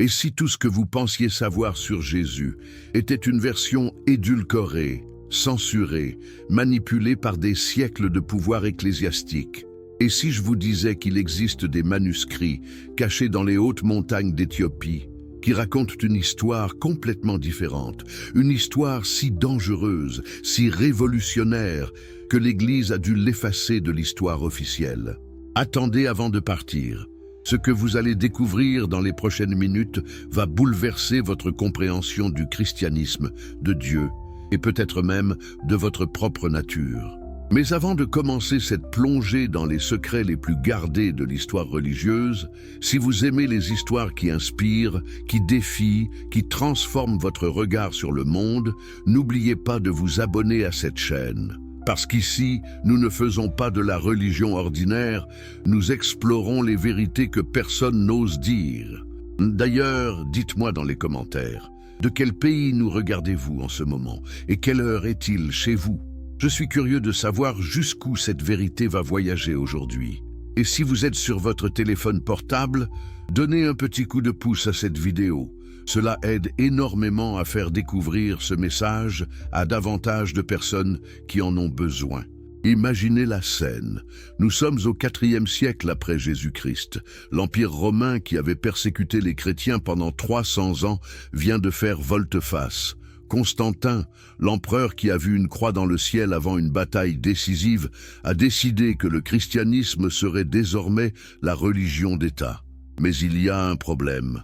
Et si tout ce que vous pensiez savoir sur Jésus était une version édulcorée, censurée, manipulée par des siècles de pouvoir ecclésiastique? Et si je vous disais qu'il existe des manuscrits cachés dans les hautes montagnes d'Éthiopie, qui racontent une histoire complètement différente, une histoire si dangereuse, si révolutionnaire, que l'Église a dû l'effacer de l'histoire officielle? Attendez avant de partir. Ce que vous allez découvrir dans les prochaines minutes va bouleverser votre compréhension du christianisme, de Dieu, et peut-être même de votre propre nature. Mais avant de commencer cette plongée dans les secrets les plus gardés de l'histoire religieuse, si vous aimez les histoires qui inspirent, qui défient, qui transforment votre regard sur le monde, n'oubliez pas de vous abonner à cette chaîne. Parce qu'ici, nous ne faisons pas de la religion ordinaire, nous explorons les vérités que personne n'ose dire. D'ailleurs, dites-moi dans les commentaires, de quel pays nous regardez-vous en ce moment et quelle heure est-il chez vous? Je suis curieux de savoir jusqu'où cette vérité va voyager aujourd'hui. Et si vous êtes sur votre téléphone portable, donnez un petit coup de pouce à cette vidéo. Cela aide énormément à faire découvrir ce message à davantage de personnes qui en ont besoin. Imaginez la scène. Nous sommes au IVe siècle après Jésus-Christ. L'Empire romain qui avait persécuté les chrétiens pendant 300 ans vient de faire volte-face. Constantin, l'empereur qui a vu une croix dans le ciel avant une bataille décisive, a décidé que le christianisme serait désormais la religion d'État. Mais il y a un problème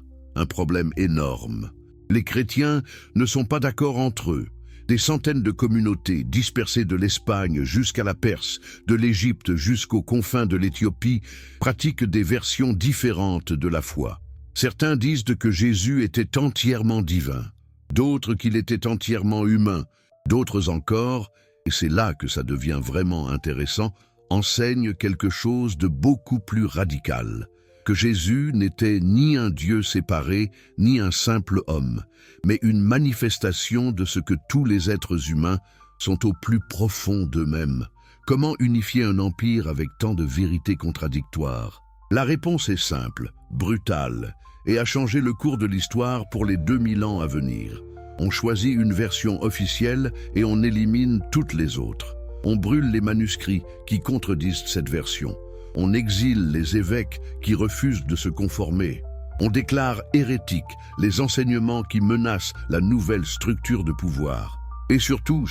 énorme. Les chrétiens ne sont pas d'accord entre eux. Des centaines de communautés dispersées de l'Espagne jusqu'à la Perse, de l'Égypte jusqu'aux confins de l'Éthiopie, pratiquent des versions différentes de la foi. Certains disent que Jésus était entièrement divin, d'autres qu'il était entièrement humain, d'autres encore, et c'est là que ça devient vraiment intéressant, enseignent quelque chose de beaucoup plus radical. Que Jésus n'était ni un Dieu séparé, ni un simple homme, mais une manifestation de ce que tous les êtres humains sont au plus profond d'eux-mêmes. Comment unifier un empire avec tant de vérités contradictoires? La réponse est simple, brutale, et a changé le cours de l'histoire pour les 2000 ans à venir. On choisit une version officielle et on élimine toutes les autres. On brûle les manuscrits qui contredisent cette version. On exile les évêques qui refusent de se conformer. On déclare hérétiques les enseignements qui menacent la nouvelle structure de pouvoir. Et surtout,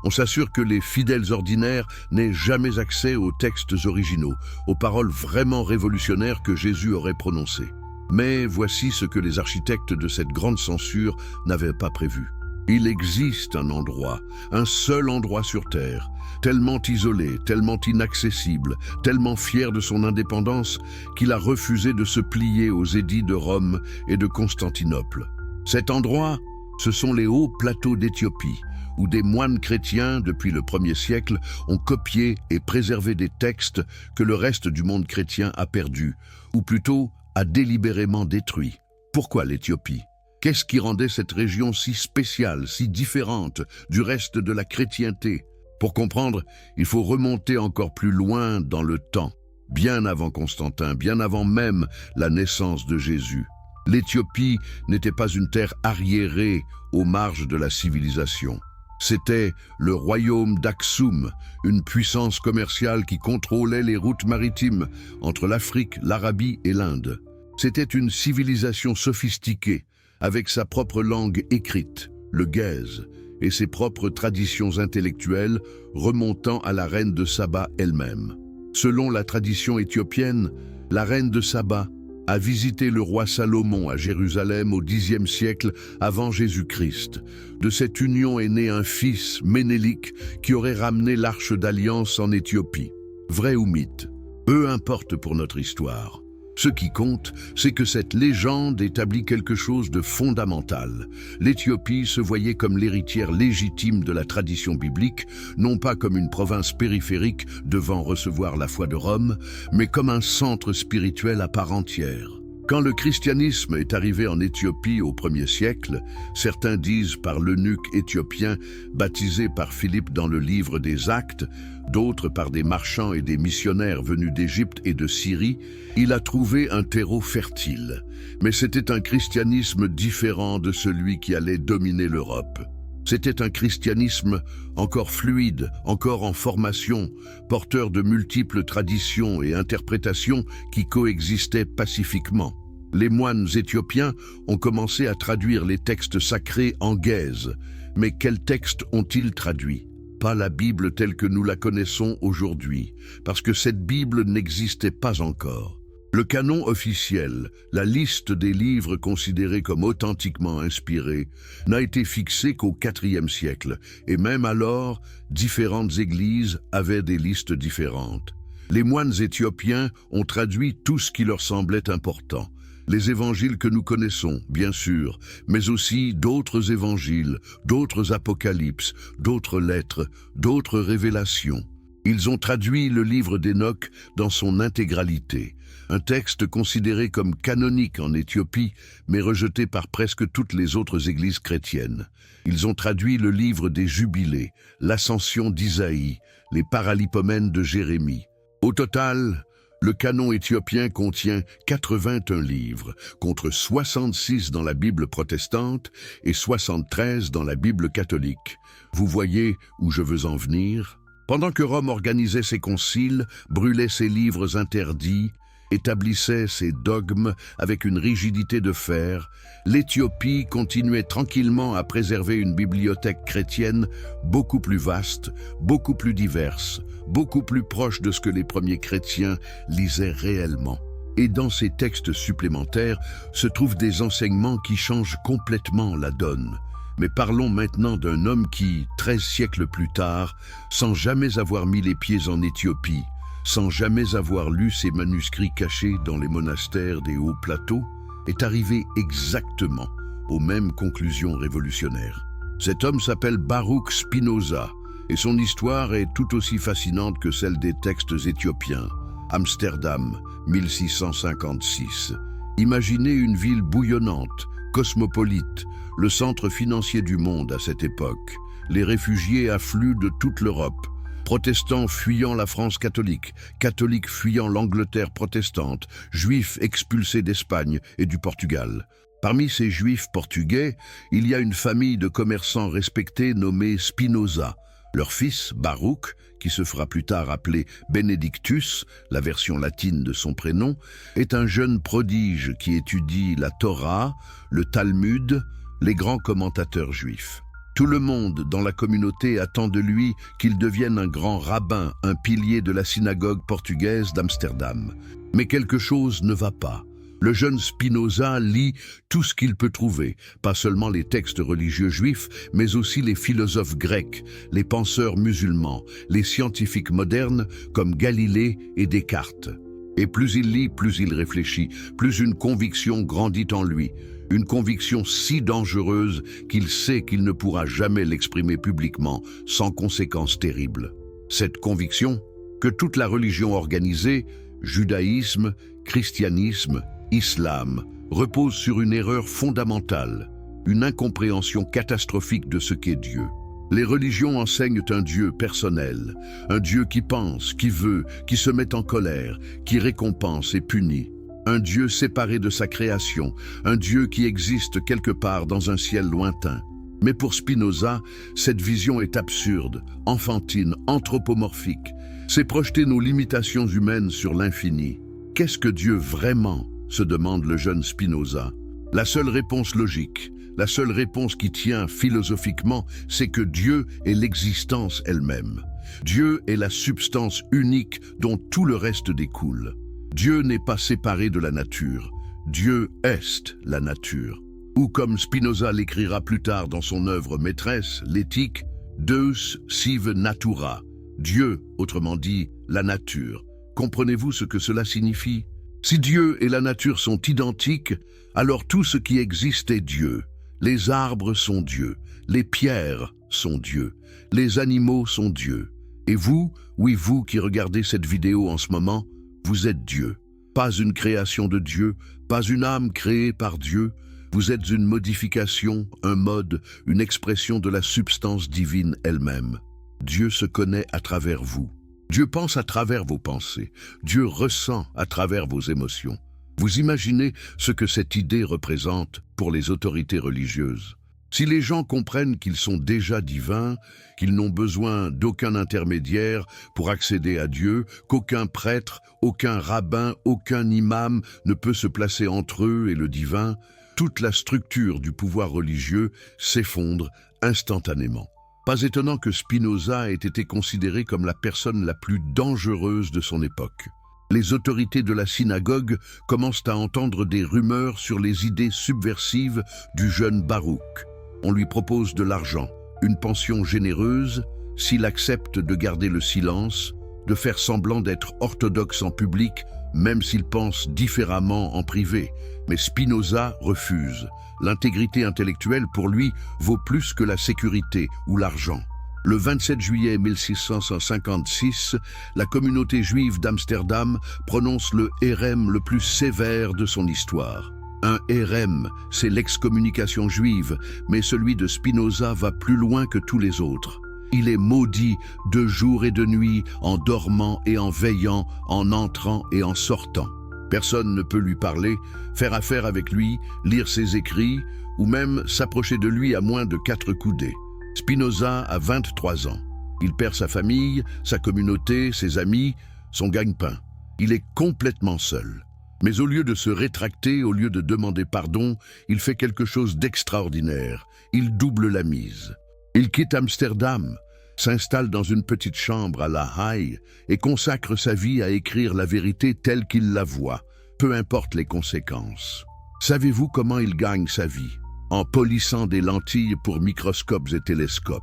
on s'assure que les fidèles ordinaires n'aient jamais accès aux textes originaux, aux paroles vraiment révolutionnaires que Jésus aurait prononcées. Mais voici ce que les architectes de cette grande censure n'avaient pas prévu. Il existe un seul endroit sur Terre, tellement isolé, tellement inaccessible, tellement fier de son indépendance qu'il a refusé de se plier aux édits de Rome et de Constantinople. Cet endroit, ce sont les hauts plateaux d'Éthiopie, où des moines chrétiens, depuis le 1er siècle, ont copié et préservé des textes que le reste du monde chrétien a perdus, ou plutôt a délibérément détruits. Pourquoi l'Éthiopie ? Qu'est-ce qui rendait cette région si spéciale, si différente du reste de la chrétienté? Pour comprendre, il faut remonter encore plus loin dans le temps, bien avant Constantin, bien avant même la naissance de Jésus. L'Éthiopie n'était pas une terre arriérée aux marges de la civilisation. C'était le royaume d'Aksum, une puissance commerciale qui contrôlait les routes maritimes entre l'Afrique, l'Arabie et l'Inde. C'était une civilisation sophistiquée, avec sa propre langue écrite, le Gèze, et ses propres traditions intellectuelles remontant à la reine de Saba elle-même. Selon la tradition éthiopienne, la reine de Saba a visité le roi Salomon à Jérusalem au Xe siècle avant Jésus-Christ. De cette union est né un fils, Ménélik, qui aurait ramené l'arche d'alliance en Éthiopie. Vrai ou mythe? Peu importe pour notre histoire. Ce qui compte, c'est que cette légende établit quelque chose de fondamental. L'Éthiopie se voyait comme l'héritière légitime de la tradition biblique, non pas comme une province périphérique devant recevoir la foi de Rome, mais comme un centre spirituel à part entière. Quand le christianisme est arrivé en Éthiopie au 1er siècle, certains disent par l'eunuque éthiopien baptisé par Philippe dans le livre des Actes, d'autres par des marchands et des missionnaires venus d'Égypte et de Syrie, il a trouvé un terreau fertile. Mais c'était un christianisme différent de celui qui allait dominer l'Europe. C'était un christianisme encore fluide, encore en formation, porteur de multiples traditions et interprétations qui coexistaient pacifiquement. Les moines éthiopiens ont commencé à traduire les textes sacrés en guèze. Mais quels textes ont-ils traduits? Pas la Bible telle que nous la connaissons aujourd'hui, parce que cette Bible n'existait pas encore. Le canon officiel, la liste des livres considérés comme authentiquement inspirés, n'a été fixée qu'au IVe siècle, et même alors, différentes églises avaient des listes différentes. Les moines éthiopiens ont traduit tout ce qui leur semblait important. Les évangiles que nous connaissons, bien sûr, mais aussi d'autres évangiles, d'autres apocalypses, d'autres lettres, d'autres révélations. Ils ont traduit le livre d'Enoch dans son intégralité, un texte considéré comme canonique en Éthiopie, mais rejeté par presque toutes les autres églises chrétiennes. Ils ont traduit le livre des Jubilés, l'Ascension d'Isaïe, les Paralipomènes de Jérémie. Au total, le canon éthiopien contient 81 livres, contre 66 dans la Bible protestante et 73 dans la Bible catholique. Vous voyez où je veux en venir? Pendant que Rome organisait ses conciles, brûlait ses livres interdits, établissait ses dogmes avec une rigidité de fer, l'Éthiopie continuait tranquillement à préserver une bibliothèque chrétienne beaucoup plus vaste, beaucoup plus diverse, beaucoup plus proche de ce que les premiers chrétiens lisaient réellement. Et dans ces textes supplémentaires se trouvent des enseignements qui changent complètement la donne. Mais parlons maintenant d'un homme qui, 13 siècles plus tard, sans jamais avoir mis les pieds en Éthiopie, sans jamais avoir lu ces manuscrits cachés dans les monastères des hauts plateaux, est arrivé exactement aux mêmes conclusions révolutionnaires. Cet homme s'appelle Baruch Spinoza, et son histoire est tout aussi fascinante que celle des textes éthiopiens. Amsterdam, 1656. Imaginez une ville bouillonnante, cosmopolite, le centre financier du monde à cette époque. Les réfugiés affluent de toute l'Europe. Protestants fuyant la France catholique, catholiques fuyant l'Angleterre protestante, juifs expulsés d'Espagne et du Portugal. Parmi ces juifs portugais, il y a une famille de commerçants respectés nommée Spinoza. Leur fils, Baruch, qui se fera plus tard appeler Benedictus, la version latine de son prénom, est un jeune prodige qui étudie la Torah, le Talmud, les grands commentateurs juifs. Tout le monde dans la communauté attend de lui qu'il devienne un grand rabbin, un pilier de la synagogue portugaise d'Amsterdam. Mais quelque chose ne va pas. Le jeune Spinoza lit tout ce qu'il peut trouver, pas seulement les textes religieux juifs, mais aussi les philosophes grecs, les penseurs musulmans, les scientifiques modernes comme Galilée et Descartes. Et plus il lit, plus il réfléchit, plus une conviction grandit en lui. Une conviction si dangereuse qu'il sait qu'il ne pourra jamais l'exprimer publiquement sans conséquences terribles. Cette conviction, que toute la religion organisée, judaïsme, christianisme, islam, repose sur une erreur fondamentale, une incompréhension catastrophique de ce qu'est Dieu. Les religions enseignent un Dieu personnel, un Dieu qui pense, qui veut, qui se met en colère, qui récompense et punit. Un Dieu séparé de sa création, un Dieu qui existe quelque part dans un ciel lointain. Mais pour Spinoza, cette vision est absurde, enfantine, anthropomorphique. C'est projeter nos limitations humaines sur l'infini. Qu'est-ce que Dieu vraiment, se demande le jeune Spinoza. La seule réponse logique, la seule réponse qui tient philosophiquement, c'est que Dieu est l'existence elle-même. Dieu est la substance unique dont tout le reste découle. Dieu n'est pas séparé de la nature. Dieu est la nature. Ou comme Spinoza l'écrira plus tard dans son œuvre maîtresse, l'éthique, Deus sive natura. Dieu, autrement dit, la nature. Comprenez-vous ce que cela signifie? Si Dieu et la nature sont identiques, alors tout ce qui existe est Dieu. Les arbres sont Dieu, les pierres sont Dieu, les animaux sont Dieu. Et vous, oui vous qui regardez cette vidéo en ce moment, vous êtes Dieu. Pas une création de Dieu, Pas une âme créée par Dieu, vous êtes une modification, un mode, une expression de la substance divine elle-même. Dieu se connaît à travers vous. Dieu pense à travers vos pensées. Dieu ressent à travers vos émotions. Vous imaginez ce que cette idée représente pour les autorités religieuses. Si les gens comprennent qu'ils sont déjà divins, qu'ils n'ont besoin d'aucun intermédiaire pour accéder à Dieu, qu'aucun prêtre, aucun rabbin, aucun imam ne peut se placer entre eux et le divin, toute la structure du pouvoir religieux s'effondre instantanément. Pas étonnant que Spinoza ait été considéré comme la personne la plus dangereuse de son époque. Les autorités de la synagogue commencent à entendre des rumeurs sur les idées subversives du jeune Baruch. On lui propose de l'argent, une pension généreuse, s'il accepte de garder le silence, de faire semblant d'être orthodoxe en public, même s'il pense différemment en privé. Mais Spinoza refuse. L'intégrité intellectuelle, pour lui, vaut plus que la sécurité ou l'argent. Le 27 juillet 1656, la communauté juive d'Amsterdam prononce le hérem le plus sévère de son histoire. Un hérem, c'est l'excommunication juive, mais celui de Spinoza va plus loin que tous les autres. Il est maudit de jour et de nuit, en dormant et en veillant, en entrant et en sortant. Personne ne peut lui parler, faire affaire avec lui, lire ses écrits, ou même s'approcher de lui à moins de 4 coudées. Spinoza a 23 ans. Il perd sa famille, sa communauté, ses amis, son gagne-pain. Il est complètement seul. Mais au lieu de se rétracter, au lieu de demander pardon, il fait quelque chose d'extraordinaire. Il double la mise. Il quitte Amsterdam, s'installe dans une petite chambre à La Haye et consacre sa vie à écrire la vérité telle qu'il la voit, peu importe les conséquences. Savez-vous comment il gagne sa vie? En polissant des lentilles pour microscopes et télescopes.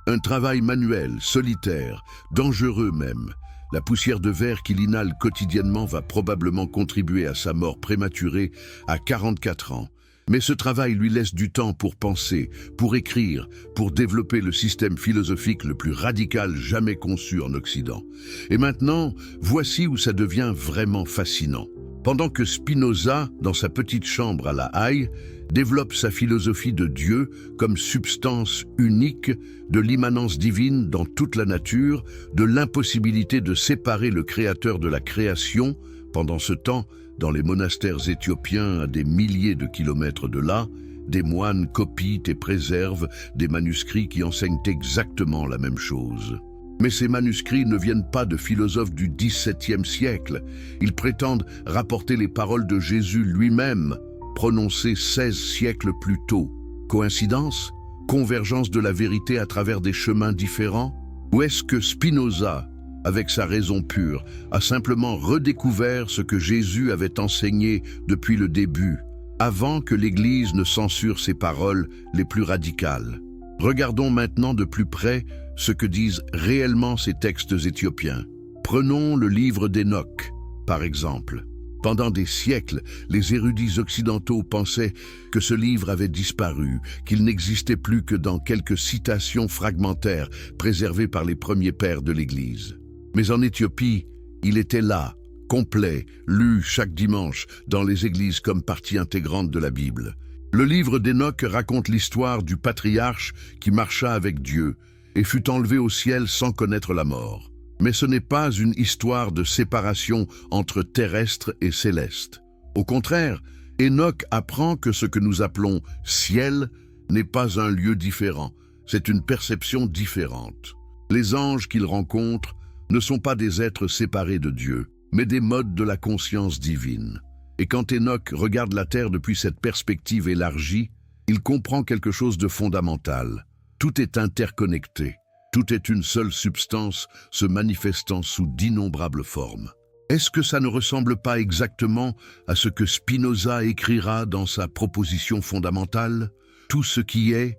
Un travail manuel, solitaire, dangereux même. La poussière de verre qu'il inhale quotidiennement va probablement contribuer à sa mort prématurée à 44 ans. Mais ce travail lui laisse du temps pour penser, pour écrire, pour développer le système philosophique le plus radical jamais conçu en Occident. Et maintenant, voici où ça devient vraiment fascinant. Pendant que Spinoza, dans sa petite chambre à La Haye, développe sa philosophie de Dieu comme substance unique, de l'immanence divine dans toute la nature, de l'impossibilité de séparer le Créateur de la création, pendant ce temps, dans les monastères éthiopiens à des milliers de kilomètres de là, des moines copient et préservent des manuscrits qui enseignent exactement la même chose. Mais ces manuscrits ne viennent pas de philosophes du XVIIe siècle. Ils prétendent rapporter les paroles de Jésus lui-même, prononcées 16 siècles plus tôt. Coïncidence? Convergence de la vérité à travers des chemins différents? Ou est-ce que Spinoza, avec sa raison pure, a simplement redécouvert ce que Jésus avait enseigné depuis le début, avant que l'Église ne censure ses paroles les plus radicales? Regardons maintenant de plus près ce que disent réellement ces textes éthiopiens. Prenons le livre d'Enoch, par exemple. Pendant des siècles, les érudits occidentaux pensaient que ce livre avait disparu, qu'il n'existait plus que dans quelques citations fragmentaires préservées par les premiers pères de l'Église. Mais en Éthiopie, il était là, complet, lu chaque dimanche dans les églises comme partie intégrante de la Bible. Le livre d'Enoch raconte l'histoire du patriarche qui marcha avec Dieu et fut enlevé au ciel sans connaître la mort. Mais ce n'est pas une histoire de séparation entre terrestre et céleste. Au contraire, Enoch apprend que ce que nous appelons ciel n'est pas un lieu différent, c'est une perception différente. Les anges qu'il rencontre ne sont pas des êtres séparés de Dieu, mais des modes de la conscience divine. Et quand Enoch regarde la terre depuis cette perspective élargie, il comprend quelque chose de fondamental. Tout est interconnecté. Tout est une seule substance se manifestant sous d'innombrables formes. Est-ce que ça ne ressemble pas exactement à ce que Spinoza écrira dans sa proposition fondamentale? Tout ce qui est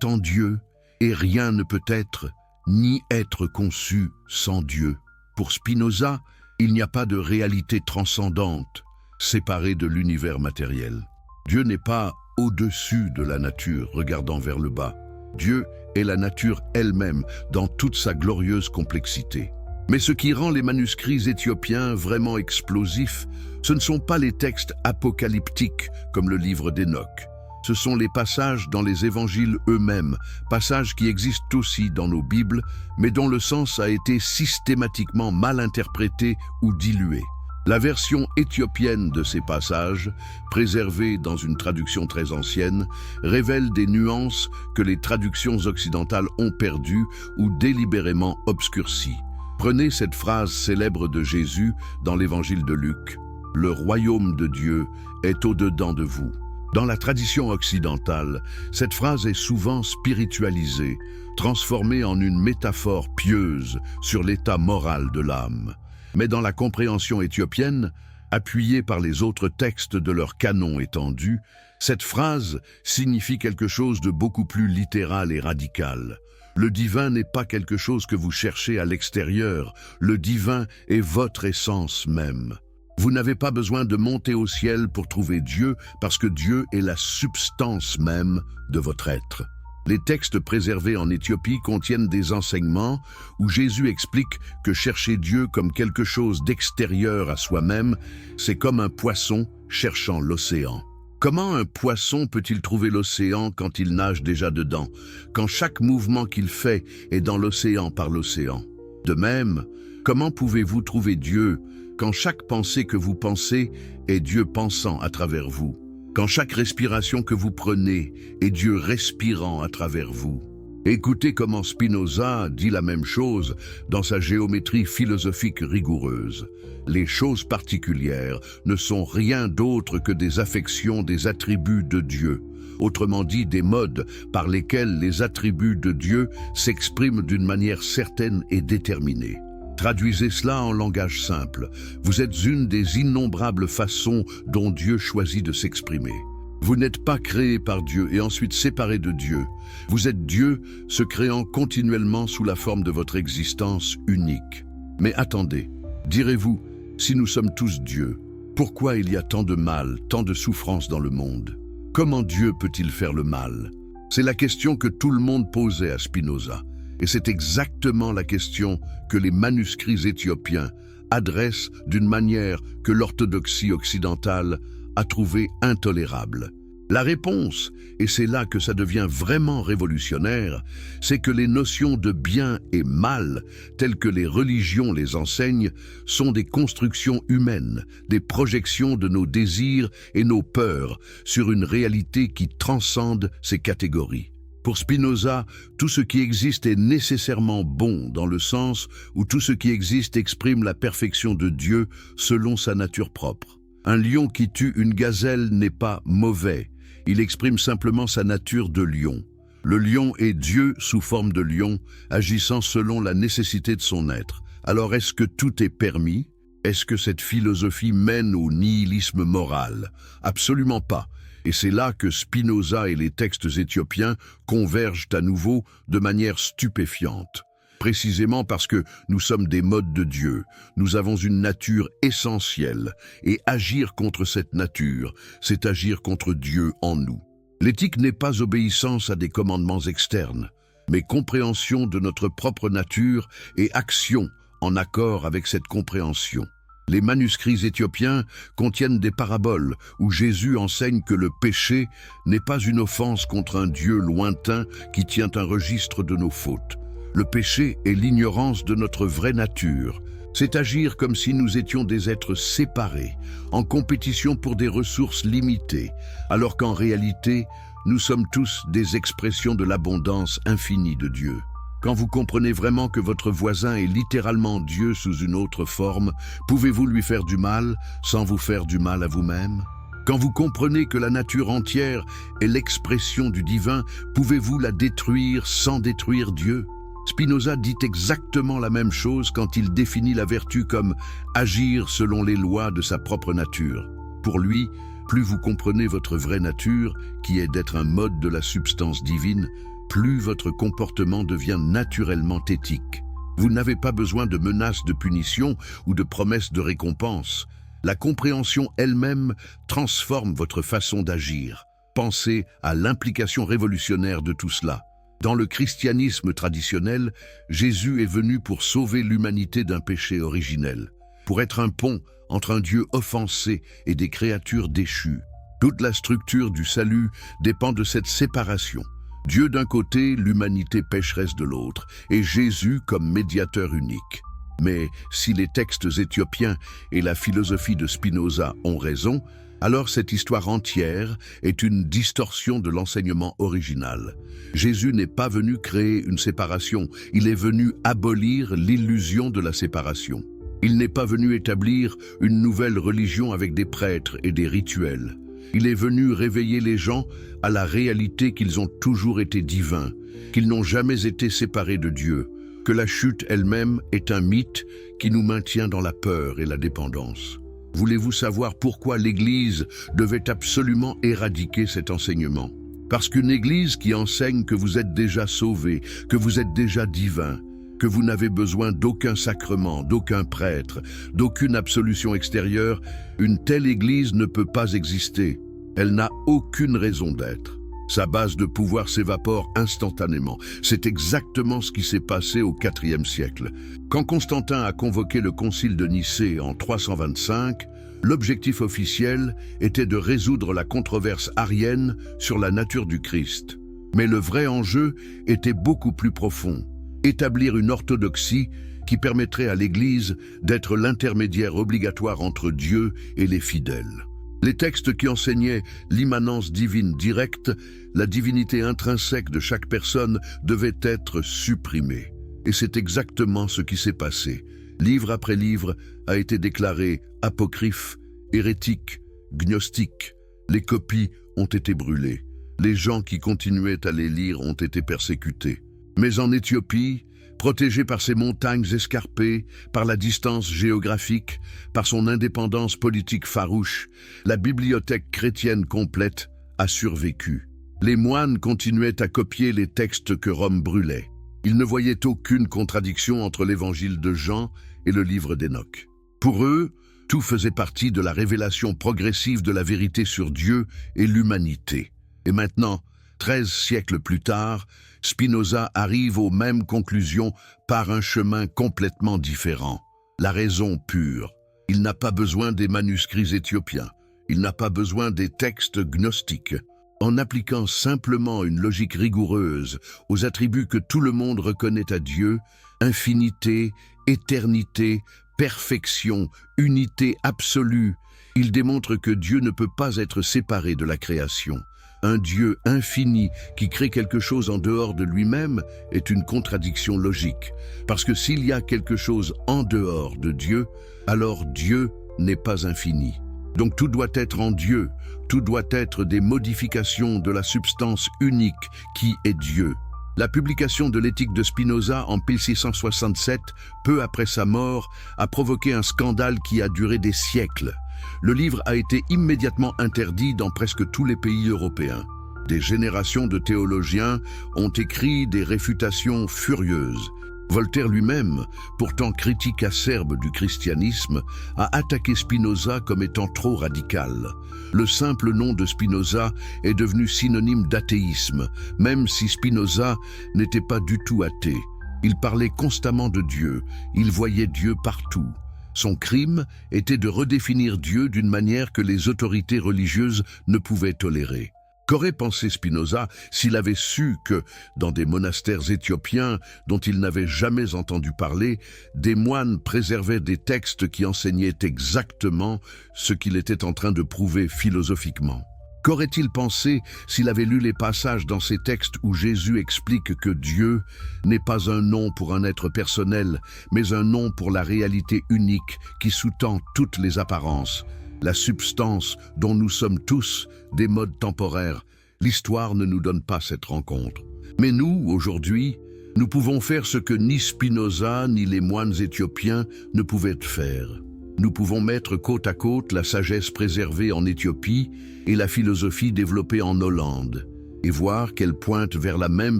en Dieu, et rien ne peut être, ni être conçu sans Dieu. Pour Spinoza, il n'y a pas de réalité transcendante, séparée de l'univers matériel. Dieu n'est pas au-dessus de la nature, regardant vers le bas. Dieu est la nature elle-même dans toute sa glorieuse complexité. Mais ce qui rend les manuscrits éthiopiens vraiment explosifs, ce ne sont pas les textes apocalyptiques comme le livre d'Enoch. Ce sont les passages dans les évangiles eux-mêmes, passages qui existent aussi dans nos Bibles, mais dont le sens a été systématiquement mal interprété ou dilué. La version éthiopienne de ces passages, préservée dans une traduction très ancienne, révèle des nuances que les traductions occidentales ont perdues ou délibérément obscurcies. Prenez cette phrase célèbre de Jésus dans l'évangile de Luc. « Le royaume de Dieu est au-dedans de vous ». Dans la tradition occidentale, cette phrase est souvent spiritualisée, transformée en une métaphore pieuse sur l'état moral de l'âme. Mais dans la compréhension éthiopienne, appuyée par les autres textes de leur canon étendu, cette phrase signifie quelque chose de beaucoup plus littéral et radical. Le divin n'est pas quelque chose que vous cherchez à l'extérieur, le divin est votre essence même. Vous n'avez pas besoin de monter au ciel pour trouver Dieu, parce que Dieu est la substance même de votre être. Les textes préservés en Éthiopie contiennent des enseignements où Jésus explique que chercher Dieu comme quelque chose d'extérieur à soi-même, c'est comme un poisson cherchant l'océan. Comment un poisson peut-il trouver l'océan quand il nage déjà dedans, quand chaque mouvement qu'il fait est dans l'océan par l'océan? De même, comment pouvez-vous trouver Dieu quand chaque pensée que vous pensez est Dieu pensant à travers vous? Quand chaque respiration que vous prenez est Dieu respirant à travers vous? Écoutez comment Spinoza dit la même chose dans sa géométrie philosophique rigoureuse. Les choses particulières ne sont rien d'autre que des affections des attributs de Dieu, autrement dit des modes par lesquels les attributs de Dieu s'expriment d'une manière certaine et déterminée. Traduisez cela en langage simple. Vous êtes une des innombrables façons dont Dieu choisit de s'exprimer. Vous n'êtes pas créé par Dieu et ensuite séparé de Dieu. Vous êtes Dieu, se créant continuellement sous la forme de votre existence unique. Mais attendez, direz-vous, si nous sommes tous Dieu, pourquoi il y a tant de mal, tant de souffrance dans le monde? Comment Dieu peut-il faire le mal? C'est la question que tout le monde posait à Spinoza. Et c'est exactement la question que les manuscrits éthiopiens adressent d'une manière que l'orthodoxie occidentale a trouvée intolérable. La réponse, et c'est là que ça devient vraiment révolutionnaire, c'est que les notions de bien et mal, telles que les religions les enseignent, sont des constructions humaines, des projections de nos désirs et nos peurs sur une réalité qui transcende ces catégories. Pour Spinoza, tout ce qui existe est nécessairement bon dans le sens où tout ce qui existe exprime la perfection de Dieu selon sa nature propre. Un lion qui tue une gazelle n'est pas mauvais, il exprime simplement sa nature de lion. Le lion est Dieu sous forme de lion, agissant selon la nécessité de son être. Alors est-ce que tout est permis? Est-ce que cette philosophie mène au nihilisme moral? Absolument pas. Et c'est là que Spinoza et les textes éthiopiens convergent à nouveau de manière stupéfiante. Précisément parce que nous sommes des modes de Dieu, nous avons une nature essentielle, et agir contre cette nature, c'est agir contre Dieu en nous. L'éthique n'est pas obéissance à des commandements externes, mais compréhension de notre propre nature et action en accord avec cette compréhension. Les manuscrits éthiopiens contiennent des paraboles où Jésus enseigne que le péché n'est pas une offense contre un Dieu lointain qui tient un registre de nos fautes. Le péché est l'ignorance de notre vraie nature. C'est agir comme si nous étions des êtres séparés, en compétition pour des ressources limitées, alors qu'en réalité, nous sommes tous des expressions de l'abondance infinie de Dieu. Quand vous comprenez vraiment que votre voisin est littéralement Dieu sous une autre forme, pouvez-vous lui faire du mal sans vous faire du mal à vous-même? Quand vous comprenez que la nature entière est l'expression du divin, pouvez-vous la détruire sans détruire Dieu? Spinoza dit exactement la même chose quand il définit la vertu comme agir selon les lois de sa propre nature. Pour lui, plus vous comprenez votre vraie nature, qui est d'être un mode de la substance divine, plus votre comportement devient naturellement éthique. Vous n'avez pas besoin de menaces de punition ou de promesses de récompense. La compréhension elle-même transforme votre façon d'agir. Pensez à l'implication révolutionnaire de tout cela. Dans le christianisme traditionnel, Jésus est venu pour sauver l'humanité d'un péché originel, pour être un pont entre un Dieu offensé et des créatures déchues. Toute la structure du salut dépend de cette séparation. Dieu d'un côté, l'humanité pécheresse de l'autre, et Jésus comme médiateur unique. Mais si les textes éthiopiens et la philosophie de Spinoza ont raison, alors cette histoire entière est une distorsion de l'enseignement original. Jésus n'est pas venu créer une séparation, il est venu abolir l'illusion de la séparation. Il n'est pas venu établir une nouvelle religion avec des prêtres et des rituels. Il est venu réveiller les gens à la réalité qu'ils ont toujours été divins, qu'ils n'ont jamais été séparés de Dieu, que la chute elle-même est un mythe qui nous maintient dans la peur et la dépendance. Voulez-vous savoir pourquoi l'Église devait absolument éradiquer cet enseignement? Parce qu'une Église qui enseigne que vous êtes déjà sauvés, que vous êtes déjà divins, que vous n'avez besoin d'aucun sacrement, d'aucun prêtre, d'aucune absolution extérieure, une telle Église ne peut pas exister. Elle n'a aucune raison d'être. Sa base de pouvoir s'évapore instantanément. C'est exactement ce qui s'est passé au IVe siècle. Quand Constantin a convoqué le concile de Nicée en 325, l'objectif officiel était de résoudre la controverse arienne sur la nature du Christ. Mais le vrai enjeu était beaucoup plus profond. Établir une orthodoxie qui permettrait à l'Église d'être l'intermédiaire obligatoire entre Dieu et les fidèles. Les textes qui enseignaient l'immanence divine directe, la divinité intrinsèque de chaque personne devaient être supprimés. Et c'est exactement ce qui s'est passé. Livre après livre a été déclaré apocryphe, hérétique, gnostique. Les copies ont été brûlées. Les gens qui continuaient à les lire ont été persécutés. Mais en Éthiopie, protégée par ses montagnes escarpées, par la distance géographique, par son indépendance politique farouche, la bibliothèque chrétienne complète a survécu. Les moines continuaient à copier les textes que Rome brûlait. Ils ne voyaient aucune contradiction entre l'évangile de Jean et le livre d'Hénoch. Pour eux, tout faisait partie de la révélation progressive de la vérité sur Dieu et l'humanité. Et maintenant, 13 siècles plus tard, Spinoza arrive aux mêmes conclusions par un chemin complètement différent. La raison pure. Il n'a pas besoin des manuscrits éthiopiens. Il n'a pas besoin des textes gnostiques. En appliquant simplement une logique rigoureuse aux attributs que tout le monde reconnaît à Dieu, infinité, éternité, perfection, unité absolue, il démontre que Dieu ne peut pas être séparé de la création. Un Dieu infini qui crée quelque chose en dehors de lui-même est une contradiction logique. Parce que s'il y a quelque chose en dehors de Dieu, alors Dieu n'est pas infini. Donc tout doit être en Dieu, tout doit être des modifications de la substance unique qui est Dieu. La publication de l'éthique de Spinoza en 1667, peu après sa mort, a provoqué un scandale qui a duré des siècles. Le livre a été immédiatement interdit dans presque tous les pays européens. Des générations de théologiens ont écrit des réfutations furieuses. Voltaire lui-même, pourtant critique acerbe du christianisme, a attaqué Spinoza comme étant trop radical. Le simple nom de Spinoza est devenu synonyme d'athéisme, même si Spinoza n'était pas du tout athée. Il parlait constamment de Dieu, il voyait Dieu partout. Son crime était de redéfinir Dieu d'une manière que les autorités religieuses ne pouvaient tolérer. Qu'aurait pensé Spinoza s'il avait su que, dans des monastères éthiopiens dont il n'avait jamais entendu parler, des moines préservaient des textes qui enseignaient exactement ce qu'il était en train de prouver philosophiquement? Qu'aurait-il pensé s'il avait lu les passages dans ces textes où Jésus explique que Dieu n'est pas un nom pour un être personnel, mais un nom pour la réalité unique qui sous-tend toutes les apparences, la substance dont nous sommes tous des modes temporaires? L'histoire ne nous donne pas cette rencontre. Mais nous, aujourd'hui, nous pouvons faire ce que ni Spinoza ni les moines éthiopiens ne pouvaient faire. Nous pouvons mettre côte à côte la sagesse préservée en Éthiopie et la philosophie développée en Hollande, et voir qu'elle pointe vers la même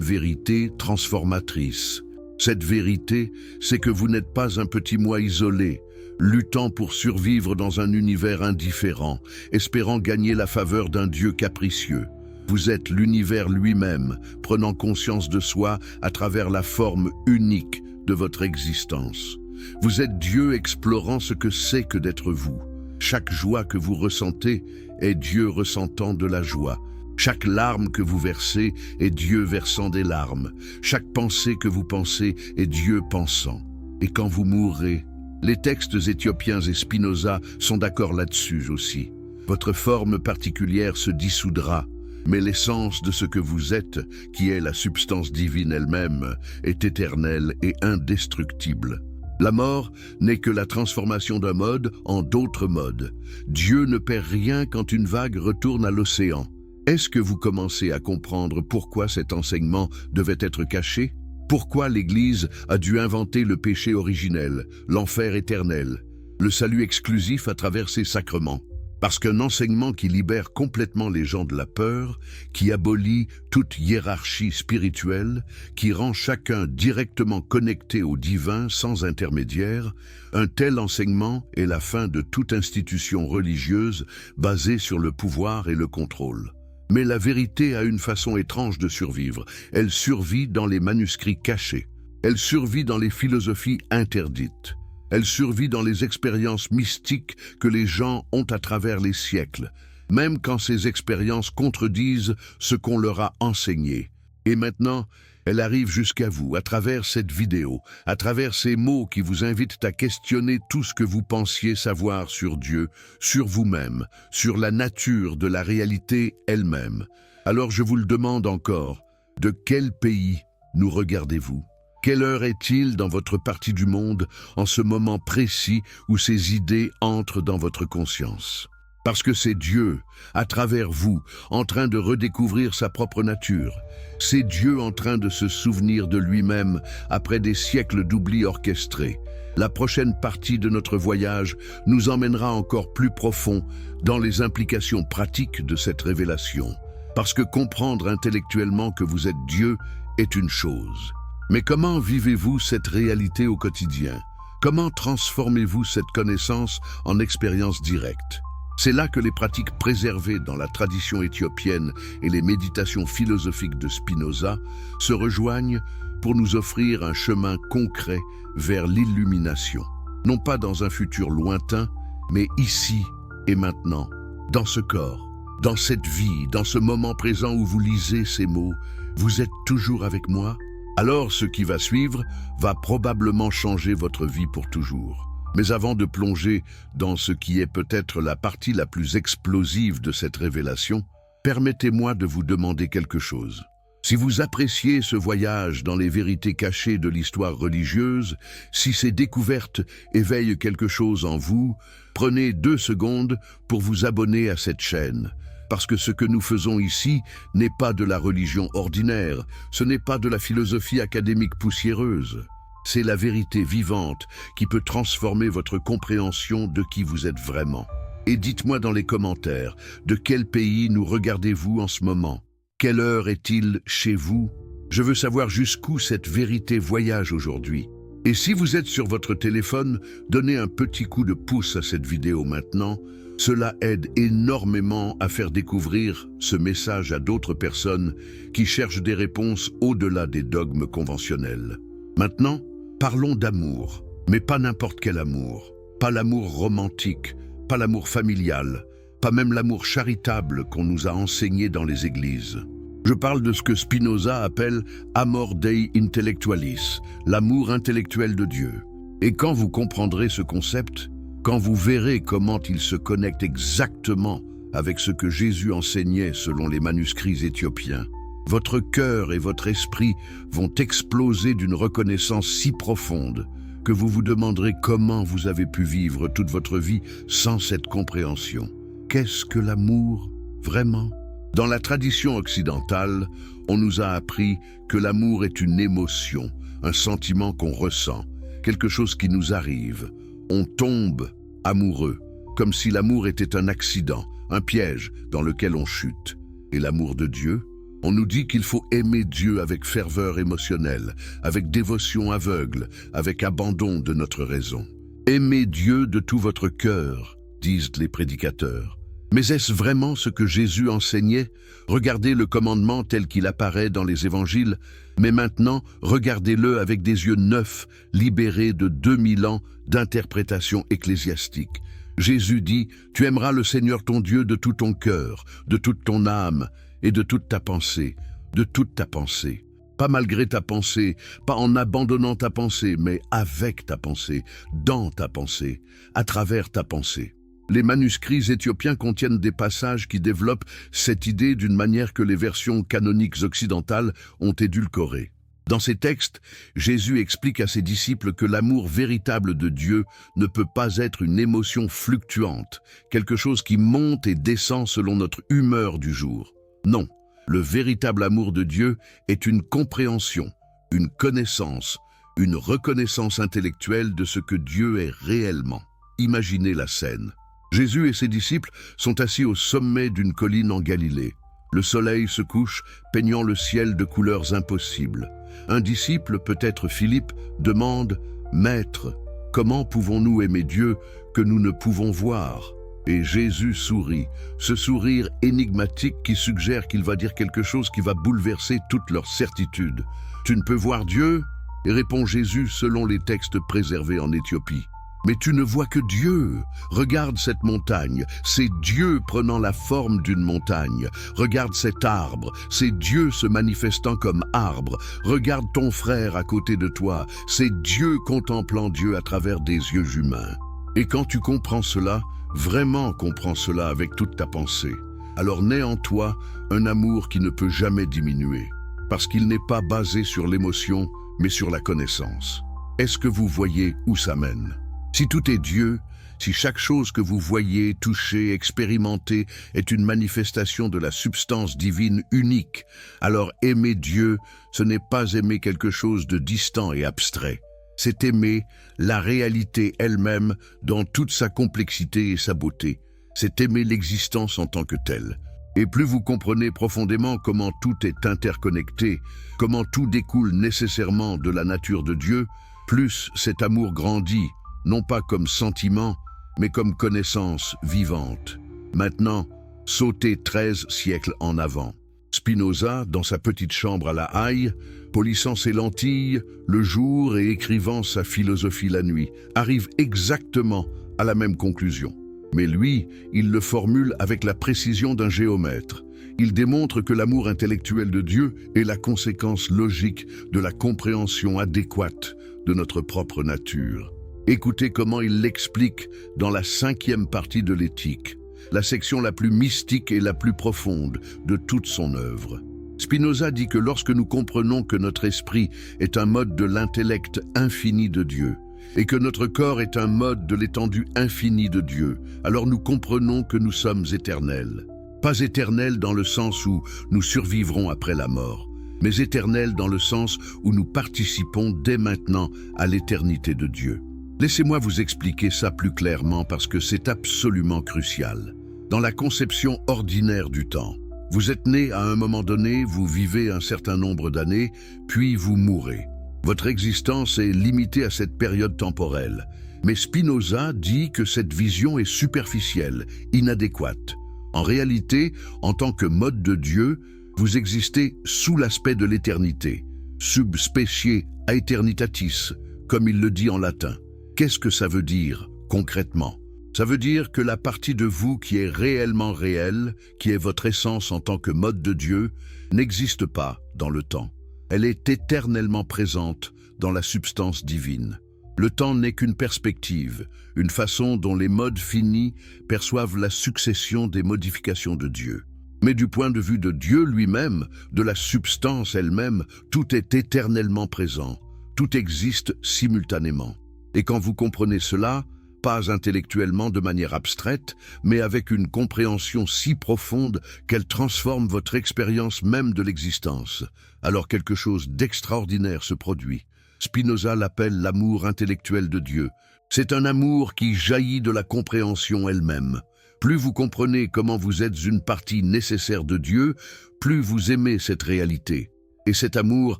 vérité transformatrice. Cette vérité, c'est que vous n'êtes pas un petit moi isolé, luttant pour survivre dans un univers indifférent, espérant gagner la faveur d'un Dieu capricieux. Vous êtes l'univers lui-même, prenant conscience de soi à travers la forme unique de votre existence. Vous êtes Dieu explorant ce que c'est que d'être vous. Chaque joie que vous ressentez est Dieu ressentant de la joie. Chaque larme que vous versez est Dieu versant des larmes. Chaque pensée que vous pensez est Dieu pensant. Et quand vous mourrez, les textes éthiopiens et Spinoza sont d'accord là-dessus aussi. Votre forme particulière se dissoudra, mais l'essence de ce que vous êtes, qui est la substance divine elle-même, est éternelle et indestructible. La mort n'est que la transformation d'un mode en d'autres modes. Dieu ne perd rien quand une vague retourne à l'océan. Est-ce que vous commencez à comprendre pourquoi cet enseignement devait être caché? Pourquoi l'Église a dû inventer le péché originel, l'enfer éternel, le salut exclusif à travers ses sacrements? Parce qu'un enseignement qui libère complètement les gens de la peur, qui abolit toute hiérarchie spirituelle, qui rend chacun directement connecté au divin sans intermédiaire, un tel enseignement est la fin de toute institution religieuse basée sur le pouvoir et le contrôle. Mais la vérité a une façon étrange de survivre. Elle survit dans les manuscrits cachés. Elle survit dans les philosophies interdites. Elle survit dans les expériences mystiques que les gens ont à travers les siècles, même quand ces expériences contredisent ce qu'on leur a enseigné. Et maintenant, elle arrive jusqu'à vous, à travers cette vidéo, à travers ces mots qui vous invitent à questionner tout ce que vous pensiez savoir sur Dieu, sur vous-même, sur la nature de la réalité elle-même. Alors je vous le demande encore, de quel pays nous regardez-vous ? Quelle heure est-il dans votre partie du monde en ce moment précis où ces idées entrent dans votre conscience? Parce que c'est Dieu, à travers vous, en train de redécouvrir sa propre nature. C'est Dieu en train de se souvenir de lui-même après des siècles d'oubli orchestrés. La prochaine partie de notre voyage nous emmènera encore plus profond dans les implications pratiques de cette révélation. Parce que comprendre intellectuellement que vous êtes Dieu est une chose. Mais comment vivez-vous cette réalité au quotidien? Comment transformez-vous cette connaissance en expérience directe? C'est là que les pratiques préservées dans la tradition éthiopienne et les méditations philosophiques de Spinoza se rejoignent pour nous offrir un chemin concret vers l'illumination. Non pas dans un futur lointain, mais ici et maintenant, dans ce corps, dans cette vie, dans ce moment présent où vous lisez ces mots. Vous êtes toujours avec moi? Alors ce qui va suivre va probablement changer votre vie pour toujours. Mais avant de plonger dans ce qui est peut-être la partie la plus explosive de cette révélation, permettez-moi de vous demander quelque chose. Si vous appréciez ce voyage dans les vérités cachées de l'histoire religieuse, si ces découvertes éveillent quelque chose en vous, prenez 2 secondes pour vous abonner à cette chaîne. Parce que ce que nous faisons ici n'est pas de la religion ordinaire, ce n'est pas de la philosophie académique poussiéreuse. C'est la vérité vivante qui peut transformer votre compréhension de qui vous êtes vraiment. Et dites-moi dans les commentaires, de quel pays nous regardez-vous en ce moment? Quelle heure est-il chez vous? Je veux savoir jusqu'où cette vérité voyage aujourd'hui. Et si vous êtes sur votre téléphone, donnez un petit coup de pouce à cette vidéo maintenant. Cela aide énormément à faire découvrir ce message à d'autres personnes qui cherchent des réponses au-delà des dogmes conventionnels. Maintenant, parlons d'amour, mais pas n'importe quel amour. Pas l'amour romantique, pas l'amour familial, pas même l'amour charitable qu'on nous a enseigné dans les églises. Je parle de ce que Spinoza appelle « amor Dei intellectualis », l'amour intellectuel de Dieu. Et quand vous comprendrez ce concept, quand vous verrez comment il se connecte exactement avec ce que Jésus enseignait selon les manuscrits éthiopiens, votre cœur et votre esprit vont exploser d'une reconnaissance si profonde que vous vous demanderez comment vous avez pu vivre toute votre vie sans cette compréhension. Qu'est-ce que l'amour, vraiment? Dans la tradition occidentale, on nous a appris que l'amour est une émotion, un sentiment qu'on ressent, quelque chose qui nous arrive. On tombe amoureux, comme si l'amour était un accident, un piège dans lequel on chute. Et l'amour de Dieu? On nous dit qu'il faut aimer Dieu avec ferveur émotionnelle, avec dévotion aveugle, avec abandon de notre raison. Aimez Dieu de tout votre cœur, disent les prédicateurs. Mais est-ce vraiment ce que Jésus enseignait? Regardez le commandement tel qu'il apparaît dans les évangiles, mais maintenant, regardez-le avec des yeux neufs, libérés de 2000 ans d'interprétation ecclésiastique. Jésus dit, « Tu aimeras le Seigneur ton Dieu de tout ton cœur, de toute ton âme et de toute ta pensée, de toute ta pensée. » Pas malgré ta pensée, pas en abandonnant ta pensée, mais avec ta pensée, dans ta pensée, à travers ta pensée. Les manuscrits éthiopiens contiennent des passages qui développent cette idée d'une manière que les versions canoniques occidentales ont édulcorée. Dans ces textes, Jésus explique à ses disciples que l'amour véritable de Dieu ne peut pas être une émotion fluctuante, quelque chose qui monte et descend selon notre humeur du jour. Non, le véritable amour de Dieu est une compréhension, une connaissance, une reconnaissance intellectuelle de ce que Dieu est réellement. Imaginez la scène. Jésus et ses disciples sont assis au sommet d'une colline en Galilée. Le soleil se couche, peignant le ciel de couleurs impossibles. Un disciple, peut-être Philippe, demande « Maître, comment pouvons-nous aimer Dieu que nous ne pouvons voir ?» Et Jésus sourit, ce sourire énigmatique qui suggère qu'il va dire quelque chose qui va bouleverser toute leur certitude. « Tu ne peux voir Dieu ?» répond Jésus selon les textes préservés en Éthiopie. Mais tu ne vois que Dieu. Regarde cette montagne, c'est Dieu prenant la forme d'une montagne. Regarde cet arbre, c'est Dieu se manifestant comme arbre. Regarde ton frère à côté de toi, c'est Dieu contemplant Dieu à travers des yeux humains. Et quand tu comprends cela, vraiment comprends cela avec toute ta pensée, alors naît en toi un amour qui ne peut jamais diminuer, parce qu'il n'est pas basé sur l'émotion, mais sur la connaissance. Est-ce que vous voyez où ça mène ? Si tout est Dieu, si chaque chose que vous voyez, touchez, expérimentez est une manifestation de la substance divine unique, alors aimer Dieu, ce n'est pas aimer quelque chose de distant et abstrait. C'est aimer la réalité elle-même dans toute sa complexité et sa beauté. C'est aimer l'existence en tant que telle. Et plus vous comprenez profondément comment tout est interconnecté, comment tout découle nécessairement de la nature de Dieu, plus cet amour grandit, non pas comme sentiment, mais comme connaissance vivante. Maintenant, sautez 13 siècles en avant. Spinoza, dans sa petite chambre à La Haye, polissant ses lentilles le jour et écrivant sa philosophie la nuit, arrive exactement à la même conclusion. Mais lui, il le formule avec la précision d'un géomètre. Il démontre que l'amour intellectuel de Dieu est la conséquence logique de la compréhension adéquate de notre propre nature. Écoutez comment il l'explique dans la 5e partie de l'Éthique, la section la plus mystique et la plus profonde de toute son œuvre. Spinoza dit que lorsque nous comprenons que notre esprit est un mode de l'intellect infini de Dieu, et que notre corps est un mode de l'étendue infinie de Dieu, alors nous comprenons que nous sommes éternels. Pas éternels dans le sens où nous survivrons après la mort, mais éternels dans le sens où nous participons dès maintenant à l'éternité de Dieu. Laissez-moi vous expliquer ça plus clairement parce que c'est absolument crucial. Dans la conception ordinaire du temps, vous êtes né à un moment donné, vous vivez un certain nombre d'années, puis vous mourrez. Votre existence est limitée à cette période temporelle. Mais Spinoza dit que cette vision est superficielle, inadéquate. En réalité, en tant que mode de Dieu, vous existez sous l'aspect de l'éternité, sub specie aeternitatis, comme il le dit en latin. Qu'est-ce que ça veut dire, concrètement? Ça veut dire que la partie de vous qui est réellement réelle, qui est votre essence en tant que mode de Dieu, n'existe pas dans le temps. Elle est éternellement présente dans la substance divine. Le temps n'est qu'une perspective, une façon dont les modes finis perçoivent la succession des modifications de Dieu. Mais du point de vue de Dieu lui-même, de la substance elle-même, tout est éternellement présent, tout existe simultanément. Et quand vous comprenez cela, pas intellectuellement de manière abstraite, mais avec une compréhension si profonde qu'elle transforme votre expérience même de l'existence, alors quelque chose d'extraordinaire se produit. Spinoza l'appelle l'amour intellectuel de Dieu. C'est un amour qui jaillit de la compréhension elle-même. Plus vous comprenez comment vous êtes une partie nécessaire de Dieu, plus vous aimez cette réalité. Et cet amour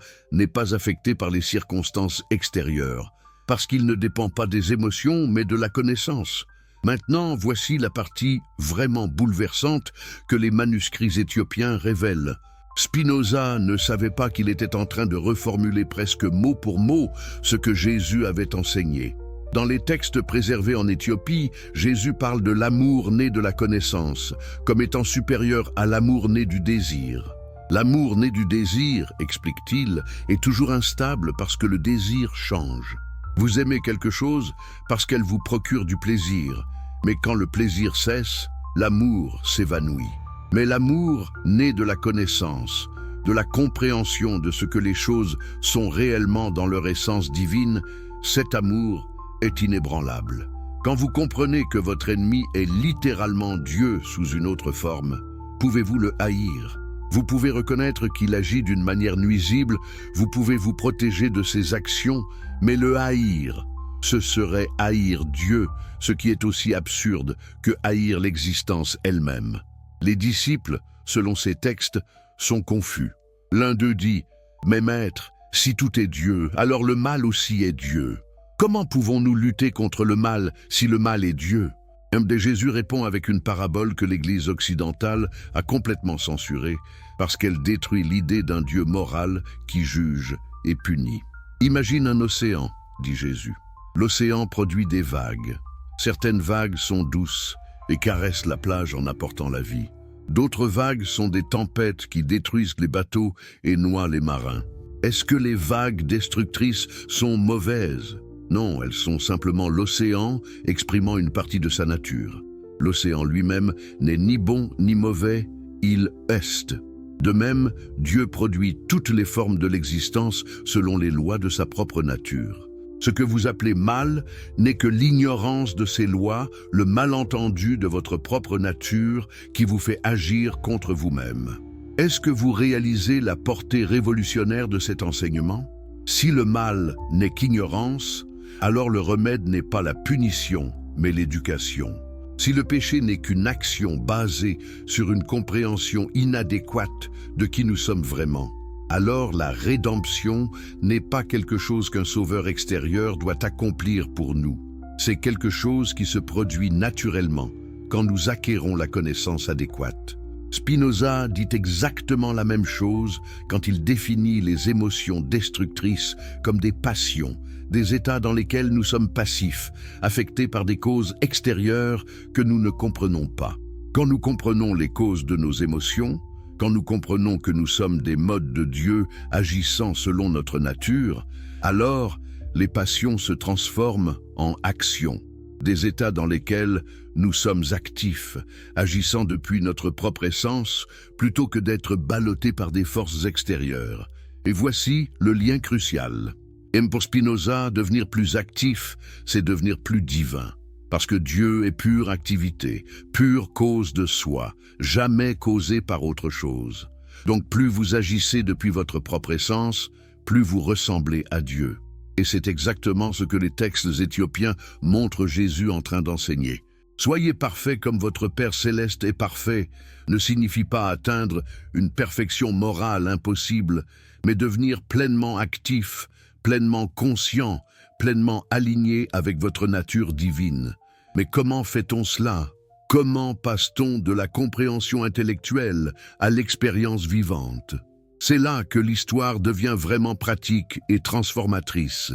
n'est pas affecté par les circonstances extérieures, parce qu'il ne dépend pas des émotions, mais de la connaissance. Maintenant, voici la partie vraiment bouleversante que les manuscrits éthiopiens révèlent. Spinoza ne savait pas qu'il était en train de reformuler presque mot pour mot ce que Jésus avait enseigné. Dans les textes préservés en Éthiopie, Jésus parle de l'amour né de la connaissance, comme étant supérieur à l'amour né du désir. L'amour né du désir, explique-t-il, est toujours instable parce que le désir change. Vous aimez quelque chose parce qu'elle vous procure du plaisir, mais quand le plaisir cesse, l'amour s'évanouit. Mais l'amour né de la connaissance, de la compréhension de ce que les choses sont réellement dans leur essence divine, cet amour est inébranlable. Quand vous comprenez que votre ennemi est littéralement Dieu sous une autre forme, pouvez-vous le haïr? Vous pouvez reconnaître qu'il agit d'une manière nuisible, vous pouvez vous protéger de ses actions, mais le haïr, ce serait haïr Dieu, ce qui est aussi absurde que haïr l'existence elle-même. Les disciples, selon ces textes, sont confus. L'un d'eux dit « Mais maître, si tout est Dieu, alors le mal aussi est Dieu. Comment pouvons-nous lutter contre le mal si le mal est Dieu ?» MD Jésus répond avec une parabole que l'Église occidentale a complètement censurée parce qu'elle détruit l'idée d'un Dieu moral qui juge et punit. Imagine un océan, dit Jésus. L'océan produit des vagues. Certaines vagues sont douces et caressent la plage en apportant la vie. D'autres vagues sont des tempêtes qui détruisent les bateaux et noient les marins. Est-ce que les vagues destructrices sont mauvaises ? Non, elles sont simplement l'océan exprimant une partie de sa nature. L'océan lui-même n'est ni bon ni mauvais, il est. De même, Dieu produit toutes les formes de l'existence selon les lois de sa propre nature. Ce que vous appelez mal n'est que l'ignorance de ces lois, le malentendu de votre propre nature qui vous fait agir contre vous-même. Est-ce que vous réalisez la portée révolutionnaire de cet enseignement? Si le mal n'est qu'ignorance, alors le remède n'est pas la punition, mais l'éducation. Si le péché n'est qu'une action basée sur une compréhension inadéquate de qui nous sommes vraiment, alors la rédemption n'est pas quelque chose qu'un sauveur extérieur doit accomplir pour nous. C'est quelque chose qui se produit naturellement quand nous acquérons la connaissance adéquate. Spinoza dit exactement la même chose quand il définit les émotions destructrices comme des passions, des états dans lesquels nous sommes passifs, affectés par des causes extérieures que nous ne comprenons pas. Quand nous comprenons les causes de nos émotions, quand nous comprenons que nous sommes des modes de Dieu agissant selon notre nature, alors les passions se transforment en actions, des états dans lesquels nous sommes actifs, agissant depuis notre propre essence, plutôt que d'être ballottés par des forces extérieures. Et voici le lien crucial. Et pour Spinoza, devenir plus actif, c'est devenir plus divin. Parce que Dieu est pure activité, pure cause de soi, jamais causée par autre chose. Donc plus vous agissez depuis votre propre essence, plus vous ressemblez à Dieu. Et c'est exactement ce que les textes éthiopiens montrent Jésus en train d'enseigner. Soyez parfaits comme votre Père céleste est parfait ne signifie pas atteindre une perfection morale impossible, mais devenir pleinement actif, pleinement conscient, pleinement aligné avec votre nature divine. Mais comment fait-on cela? Comment passe-t-on de la compréhension intellectuelle à l'expérience vivante? C'est là que l'histoire devient vraiment pratique et transformatrice.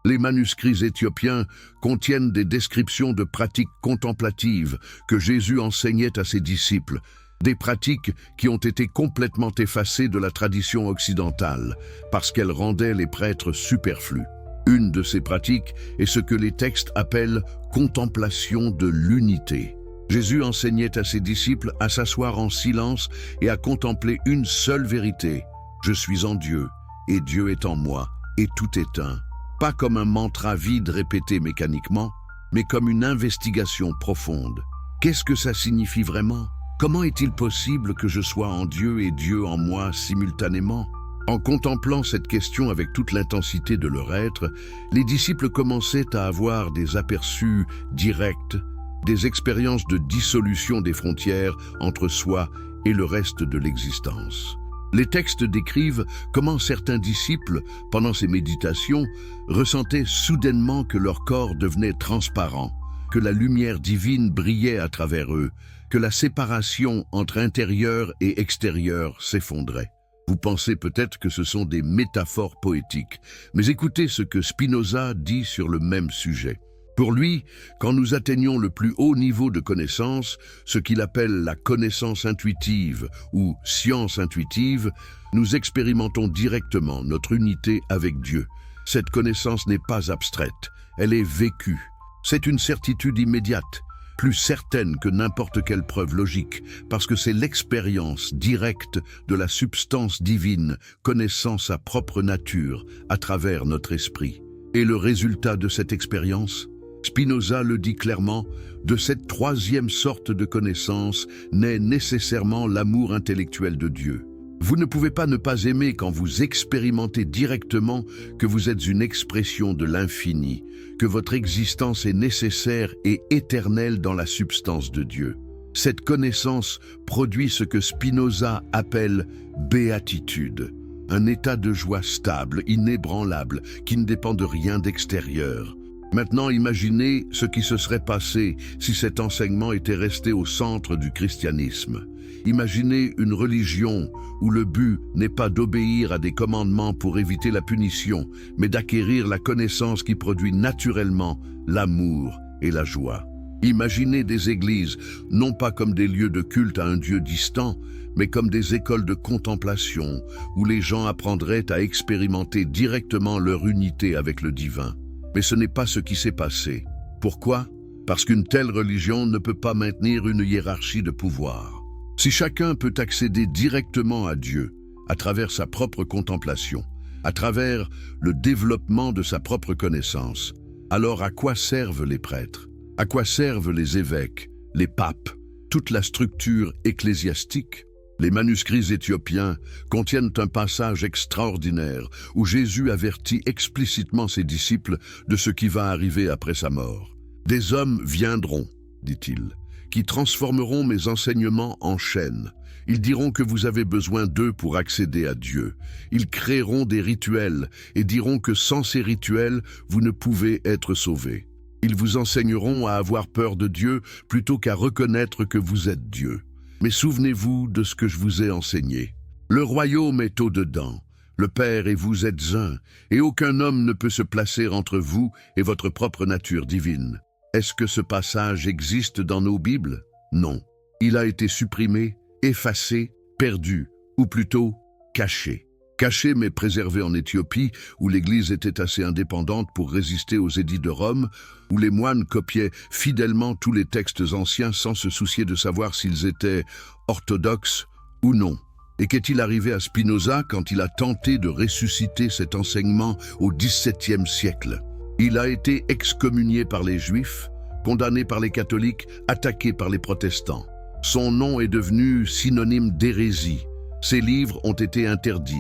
Les manuscrits éthiopiens contiennent des descriptions de pratiques contemplatives que Jésus enseignait à ses disciples, des pratiques qui ont été complètement effacées de la tradition occidentale parce qu'elles rendaient les prêtres superflus. Une de ces pratiques est ce que les textes appellent « contemplation de l'unité ». Jésus enseignait à ses disciples à s'asseoir en silence et à contempler une seule vérité. « Je suis en Dieu, et Dieu est en moi, et tout est un ». Pas comme un mantra vide répété mécaniquement, mais comme une investigation profonde. Qu'est-ce que ça signifie vraiment? Comment est-il possible que je sois en Dieu et Dieu en moi simultanément? En contemplant cette question avec toute l'intensité de leur être, les disciples commençaient à avoir des aperçus directs, des expériences de dissolution des frontières entre soi et le reste de l'existence. Les textes décrivent comment certains disciples, pendant ces méditations, ressentaient soudainement que leur corps devenait transparent, que la lumière divine brillait à travers eux, que la séparation entre intérieur et extérieur s'effondrait. Vous pensez peut-être que ce sont des métaphores poétiques, mais écoutez ce que Spinoza dit sur le même sujet. Pour lui, quand nous atteignons le plus haut niveau de connaissance, ce qu'il appelle la connaissance intuitive ou science intuitive, nous expérimentons directement notre unité avec Dieu. Cette connaissance n'est pas abstraite, elle est vécue. C'est une certitude immédiate, plus certaine que n'importe quelle preuve logique, parce que c'est l'expérience directe de la substance divine connaissant sa propre nature à travers notre esprit. Et le résultat de cette expérience ? Spinoza le dit clairement, de cette troisième sorte de connaissance naît nécessairement l'amour intellectuel de Dieu. Vous ne pouvez pas ne pas aimer quand vous expérimentez directement que vous êtes une expression de l'infini, que votre existence est nécessaire et éternelle dans la substance de Dieu. Cette connaissance produit ce que Spinoza appelle béatitude, un état de joie stable, inébranlable, qui ne dépend de rien d'extérieur. Maintenant, imaginez ce qui se serait passé si cet enseignement était resté au centre du christianisme. Imaginez une religion où le but n'est pas d'obéir à des commandements pour éviter la punition, mais d'acquérir la connaissance qui produit naturellement l'amour et la joie. Imaginez des églises, non pas comme des lieux de culte à un Dieu distant, mais comme des écoles de contemplation où les gens apprendraient à expérimenter directement leur unité avec le divin. Mais ce n'est pas ce qui s'est passé. Pourquoi ? Parce qu'une telle religion ne peut pas maintenir une hiérarchie de pouvoir. Si chacun peut accéder directement à Dieu, à travers sa propre contemplation, à travers le développement de sa propre connaissance, alors à quoi servent les prêtres ? À quoi servent les évêques, les papes, toute la structure ecclésiastique ? Les manuscrits éthiopiens contiennent un passage extraordinaire où Jésus avertit explicitement ses disciples de ce qui va arriver après sa mort. « Des hommes viendront, dit-il, qui transformeront mes enseignements en chaînes. Ils diront que vous avez besoin d'eux pour accéder à Dieu. Ils créeront des rituels et diront que sans ces rituels, vous ne pouvez être sauvés. Ils vous enseigneront à avoir peur de Dieu plutôt qu'à reconnaître que vous êtes Dieu. Mais souvenez-vous de ce que je vous ai enseigné. Le royaume est au-dedans. Le Père et vous êtes un, et aucun homme ne peut se placer entre vous et votre propre nature divine. Est-ce que ce passage existe dans nos Bibles? Non. Il a été supprimé, effacé, perdu, ou plutôt caché. Caché mais préservé en Éthiopie, où l'Église était assez indépendante pour résister aux édits de Rome, où les moines copiaient fidèlement tous les textes anciens sans se soucier de savoir s'ils étaient orthodoxes ou non. Et qu'est-il arrivé à Spinoza quand il a tenté de ressusciter cet enseignement au XVIIe siècle? Il a été excommunié par les Juifs, condamné par les catholiques, attaqué par les protestants. Son nom est devenu synonyme d'hérésie. Ses livres ont été interdits.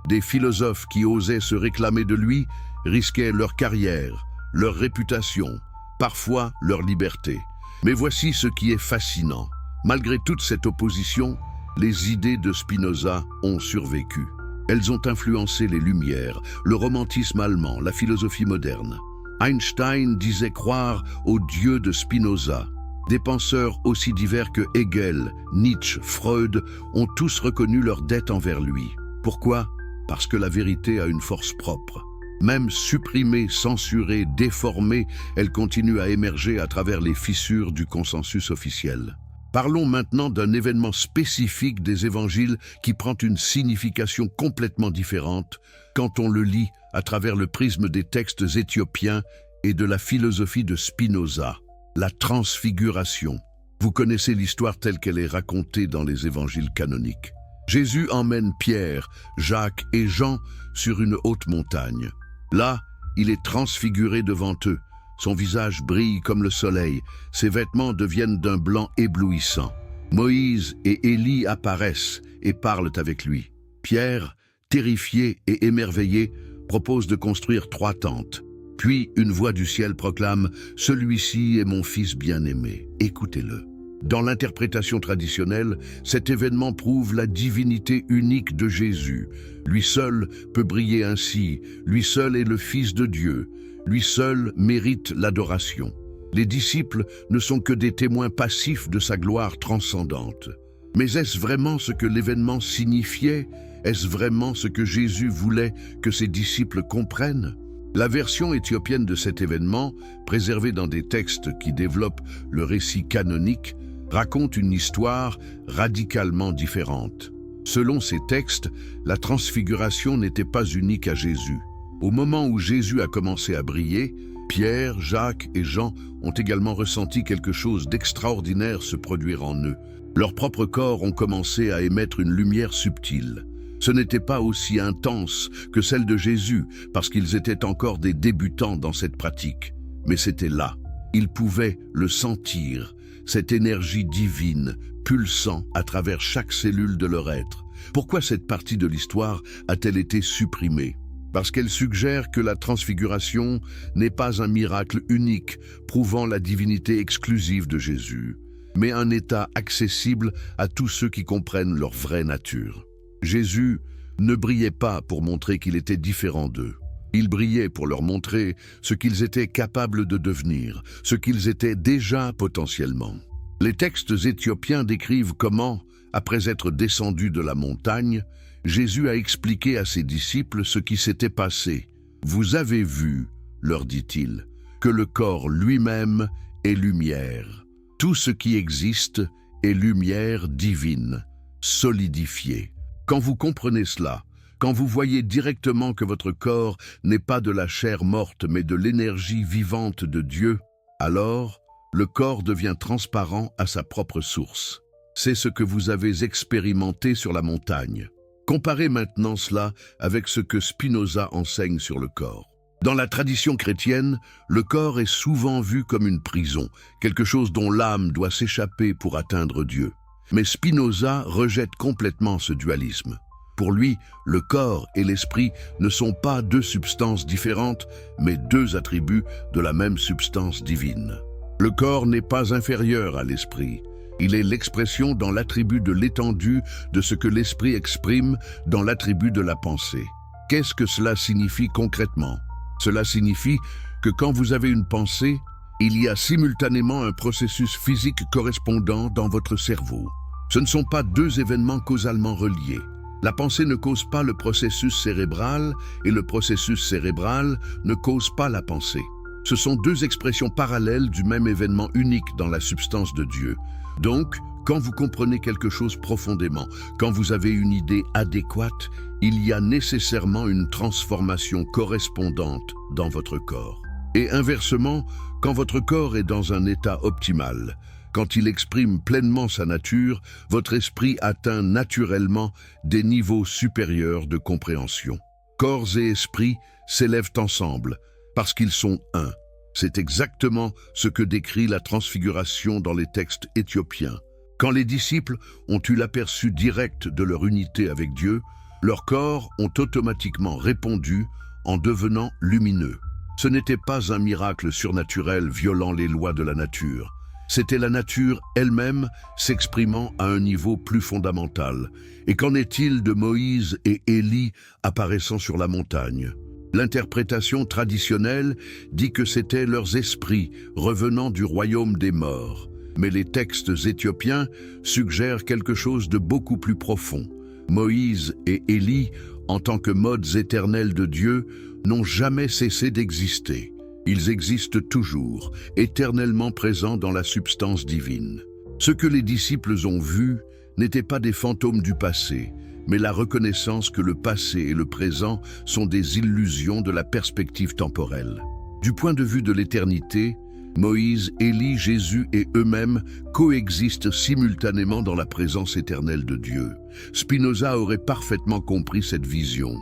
Des philosophes qui osaient se réclamer de lui risquaient leur carrière, leur réputation, parfois leur liberté. Mais voici ce qui est fascinant. Malgré toute cette opposition, les idées de Spinoza ont survécu. Elles ont influencé les Lumières, le romantisme allemand, la philosophie moderne. Einstein disait croire au Dieu de Spinoza. Des penseurs aussi divers que Hegel, Nietzsche, Freud ont tous reconnu leur dette envers lui. Pourquoi ? Parce que la vérité a une force propre. Même supprimée, censurée, déformée, elle continue à émerger à travers les fissures du consensus officiel. Parlons maintenant d'un événement spécifique des évangiles qui prend une signification complètement différente quand on le lit à travers le prisme des textes éthiopiens et de la philosophie de Spinoza. La transfiguration. Vous connaissez l'histoire telle qu'elle est racontée dans les évangiles canoniques. Jésus emmène Pierre, Jacques et Jean sur une haute montagne. Là, il est transfiguré devant eux. Son visage brille comme le soleil, ses vêtements deviennent d'un blanc éblouissant. Moïse et Élie apparaissent et parlent avec lui. Pierre, terrifié et émerveillé, propose de construire 3 tentes. Puis une voix du ciel proclame « Celui-ci est mon fils bien-aimé, écoutez-le ». Dans l'interprétation traditionnelle, cet événement prouve la divinité unique de Jésus. Lui seul peut briller ainsi, lui seul est le Fils de Dieu, lui seul mérite l'adoration. Les disciples ne sont que des témoins passifs de sa gloire transcendante. Mais est-ce vraiment ce que l'événement signifiait? Est-ce vraiment ce que Jésus voulait que ses disciples comprennent? La version éthiopienne de cet événement, préservée dans des textes qui développent le récit canonique, raconte une histoire radicalement différente. Selon ces textes, la transfiguration n'était pas unique à Jésus. Au moment où Jésus a commencé à briller, Pierre, Jacques et Jean ont également ressenti quelque chose d'extraordinaire se produire en eux. Leurs propres corps ont commencé à émettre une lumière subtile. Ce n'était pas aussi intense que celle de Jésus, parce qu'ils étaient encore des débutants dans cette pratique. Mais c'était là. Ils pouvaient le sentir, cette énergie divine, pulsant à travers chaque cellule de leur être. Pourquoi cette partie de l'histoire a-t-elle été supprimée? Parce qu'elle suggère que la transfiguration n'est pas un miracle unique, prouvant la divinité exclusive de Jésus, mais un état accessible à tous ceux qui comprennent leur vraie nature. Jésus ne brillait pas pour montrer qu'il était différent d'eux. Il brillait pour leur montrer ce qu'ils étaient capables de devenir, ce qu'ils étaient déjà potentiellement. Les textes éthiopiens décrivent comment, après être descendu de la montagne, Jésus a expliqué à ses disciples ce qui s'était passé. « Vous avez vu, leur dit-il, que le corps lui-même est lumière. Tout ce qui existe est lumière divine, solidifiée. Quand vous comprenez cela, quand vous voyez directement que votre corps n'est pas de la chair morte mais de l'énergie vivante de Dieu, alors le corps devient transparent à sa propre source. C'est ce que vous avez expérimenté sur la montagne. Comparez maintenant cela avec ce que Spinoza enseigne sur le corps. Dans la tradition chrétienne, le corps est souvent vu comme une prison, quelque chose dont l'âme doit s'échapper pour atteindre Dieu. Mais Spinoza rejette complètement ce dualisme. Pour lui, le corps et l'esprit ne sont pas deux substances différentes, mais deux attributs de la même substance divine. Le corps n'est pas inférieur à l'esprit. Il est l'expression dans l'attribut de l'étendue de ce que l'esprit exprime dans l'attribut de la pensée. Qu'est-ce que cela signifie concrètement? Cela signifie que quand vous avez une pensée, il y a simultanément un processus physique correspondant dans votre cerveau. Ce ne sont pas deux événements causalement reliés. La pensée ne cause pas le processus cérébral et le processus cérébral ne cause pas la pensée. Ce sont deux expressions parallèles du même événement unique dans la substance de Dieu. Donc, quand vous comprenez quelque chose profondément, quand vous avez une idée adéquate, il y a nécessairement une transformation correspondante dans votre corps. Et inversement, quand votre corps est dans un état optimal, quand il exprime pleinement sa nature, votre esprit atteint naturellement des niveaux supérieurs de compréhension. Corps et esprit s'élèvent ensemble parce qu'ils sont un. C'est exactement ce que décrit la transfiguration dans les textes éthiopiens. Quand les disciples ont eu l'aperçu direct de leur unité avec Dieu, leurs corps ont automatiquement répondu en devenant lumineux. Ce n'était pas un miracle surnaturel violant les lois de la nature. C'était la nature elle-même s'exprimant à un niveau plus fondamental. Et qu'en est-il de Moïse et Élie apparaissant sur la montagne? L'interprétation traditionnelle dit que c'étaient leurs esprits revenant du royaume des morts. Mais les textes éthiopiens suggèrent quelque chose de beaucoup plus profond. Moïse et Élie, en tant que modes éternels de Dieu, n'ont jamais cessé d'exister. Ils existent toujours, éternellement présents dans la substance divine. Ce que les disciples ont vu n'étaient pas des fantômes du passé, mais la reconnaissance que le passé et le présent sont des illusions de la perspective temporelle. Du point de vue de l'éternité, Moïse, Élie, Jésus et eux-mêmes coexistent simultanément dans la présence éternelle de Dieu. Spinoza aurait parfaitement compris cette vision.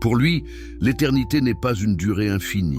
Pour lui, l'éternité n'est pas une durée infinie.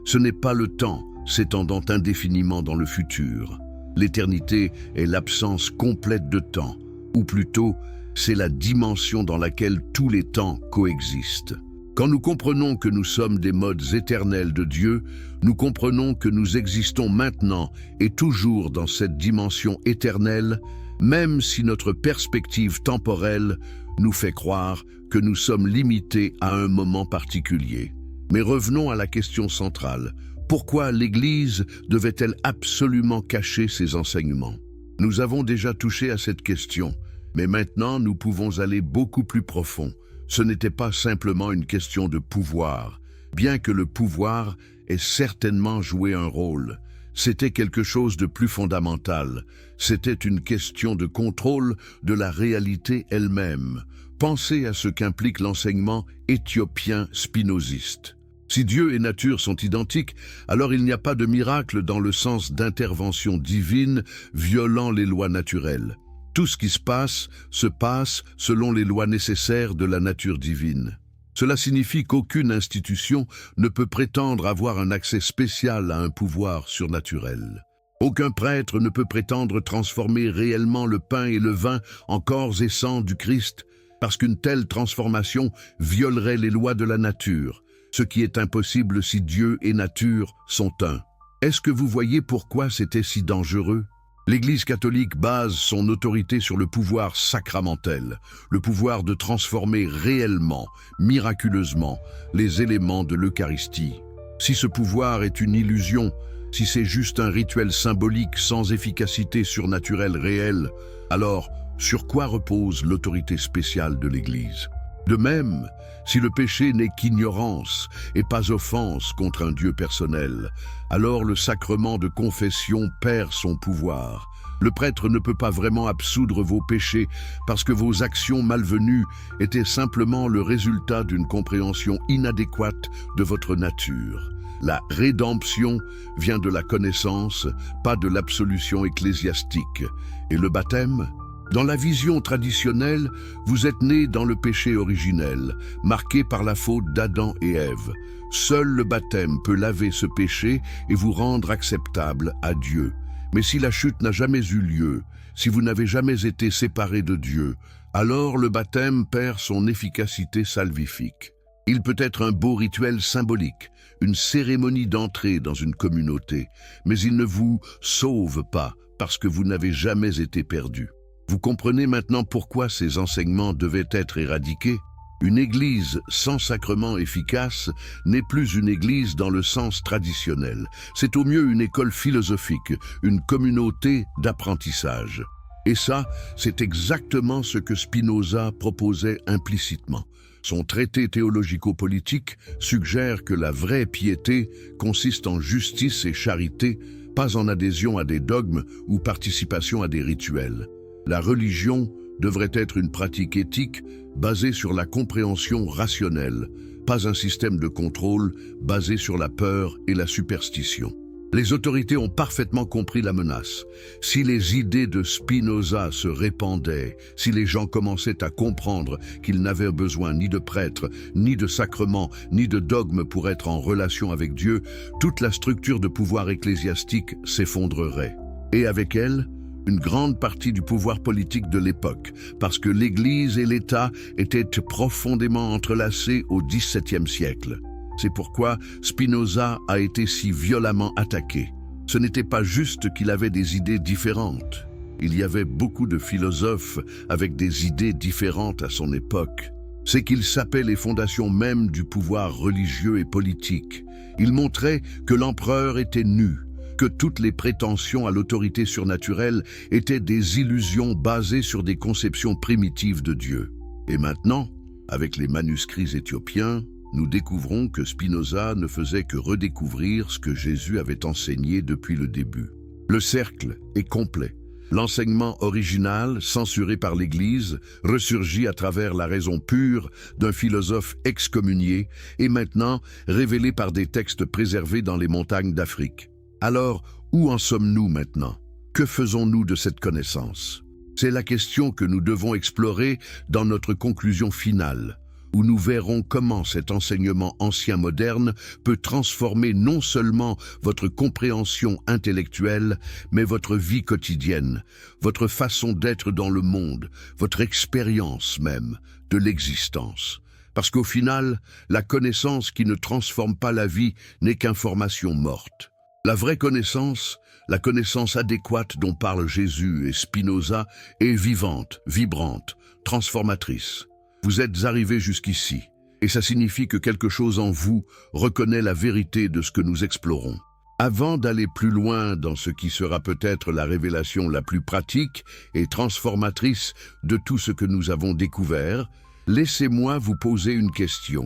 Ce n'est pas le temps s'étendant indéfiniment dans le futur. L'éternité est l'absence complète de temps, ou plutôt, c'est la dimension dans laquelle tous les temps coexistent. Quand nous comprenons que nous sommes des modes éternels de Dieu, nous comprenons que nous existons maintenant et toujours dans cette dimension éternelle, même si notre perspective temporelle nous fait croire que nous sommes limités à un moment particulier. Mais revenons à la question centrale. Pourquoi l'Église devait-elle absolument cacher ses enseignements? Nous avons déjà touché à cette question, mais maintenant nous pouvons aller beaucoup plus profond. Ce n'était pas simplement une question de pouvoir, bien que le pouvoir ait certainement joué un rôle. C'était quelque chose de plus fondamental. C'était une question de contrôle de la réalité elle-même. Pensez à ce qu'implique l'enseignement éthiopien spinoziste. Si Dieu et nature sont identiques, alors il n'y a pas de miracle dans le sens d'intervention divine violant les lois naturelles. Tout ce qui se passe selon les lois nécessaires de la nature divine. Cela signifie qu'aucune institution ne peut prétendre avoir un accès spécial à un pouvoir surnaturel. Aucun prêtre ne peut prétendre transformer réellement le pain et le vin en corps et sang du Christ, parce qu'une telle transformation violerait les lois de la nature, ce qui est impossible si Dieu et nature sont un. Est-ce que vous voyez pourquoi c'était si dangereux? L'Église catholique base son autorité sur le pouvoir sacramentel, le pouvoir de transformer réellement, miraculeusement, les éléments de l'Eucharistie. Si ce pouvoir est une illusion, si c'est juste un rituel symbolique sans efficacité surnaturelle réelle, alors sur quoi repose l'autorité spéciale de l'Église? De même, si le péché n'est qu'ignorance et pas offense contre un Dieu personnel, alors le sacrement de confession perd son pouvoir. Le prêtre ne peut pas vraiment absoudre vos péchés parce que vos actions malvenues étaient simplement le résultat d'une compréhension inadéquate de votre nature. La rédemption vient de la connaissance, pas de l'absolution ecclésiastique. Et le baptême? Dans la vision traditionnelle, vous êtes nés dans le péché originel, marqué par la faute d'Adam et Ève. Seul le baptême peut laver ce péché et vous rendre acceptable à Dieu. Mais si la chute n'a jamais eu lieu, si vous n'avez jamais été séparés de Dieu, alors le baptême perd son efficacité salvifique. Il peut être un beau rituel symbolique, une cérémonie d'entrée dans une communauté, mais il ne vous sauve pas parce que vous n'avez jamais été perdu. Vous comprenez maintenant pourquoi ces enseignements devaient être éradiqués? Une église sans sacrement efficace n'est plus une église dans le sens traditionnel. C'est au mieux une école philosophique, une communauté d'apprentissage. Et ça, c'est exactement ce que Spinoza proposait implicitement. Son traité théologico-politique suggère que la vraie piété consiste en justice et charité, pas en adhésion à des dogmes ou participation à des rituels. La religion devrait être une pratique éthique basée sur la compréhension rationnelle, pas un système de contrôle basé sur la peur et la superstition. Les autorités ont parfaitement compris la menace. Si les idées de Spinoza se répandaient, si les gens commençaient à comprendre qu'ils n'avaient besoin ni de prêtres, ni de sacrements, ni de dogmes pour être en relation avec Dieu, toute la structure de pouvoir ecclésiastique s'effondrerait. Et avec elle, une grande partie du pouvoir politique de l'époque, parce que l'Église et l'État étaient profondément entrelacés au XVIIe siècle. C'est pourquoi Spinoza a été si violemment attaqué. Ce n'était pas juste qu'il avait des idées différentes. Il y avait beaucoup de philosophes avec des idées différentes à son époque. C'est qu'il sapait les fondations même du pouvoir religieux et politique. Il montrait que l'empereur était nu, que toutes les prétentions à l'autorité surnaturelle étaient des illusions basées sur des conceptions primitives de Dieu. Et maintenant, avec les manuscrits éthiopiens, nous découvrons que Spinoza ne faisait que redécouvrir ce que Jésus avait enseigné depuis le début. Le cercle est complet. L'enseignement original, censuré par l'Église, ressurgit à travers la raison pure d'un philosophe excommunié et maintenant révélé par des textes préservés dans les montagnes d'Afrique. Alors, où en sommes-nous maintenant? Que faisons-nous de cette connaissance? C'est la question que nous devons explorer dans notre conclusion finale, où nous verrons comment cet enseignement ancien-moderne peut transformer non seulement votre compréhension intellectuelle, mais votre vie quotidienne, votre façon d'être dans le monde, votre expérience même de l'existence. Parce qu'au final, la connaissance qui ne transforme pas la vie n'est qu'information morte. La vraie connaissance, la connaissance adéquate dont parlent Jésus et Spinoza, est vivante, vibrante, transformatrice. Vous êtes arrivés jusqu'ici, Et ça signifie que quelque chose en vous reconnaît la vérité de ce que nous explorons. Avant d'aller plus loin dans ce qui sera peut-être la révélation la plus pratique et transformatrice de tout ce que nous avons découvert, laissez-moi vous poser une question.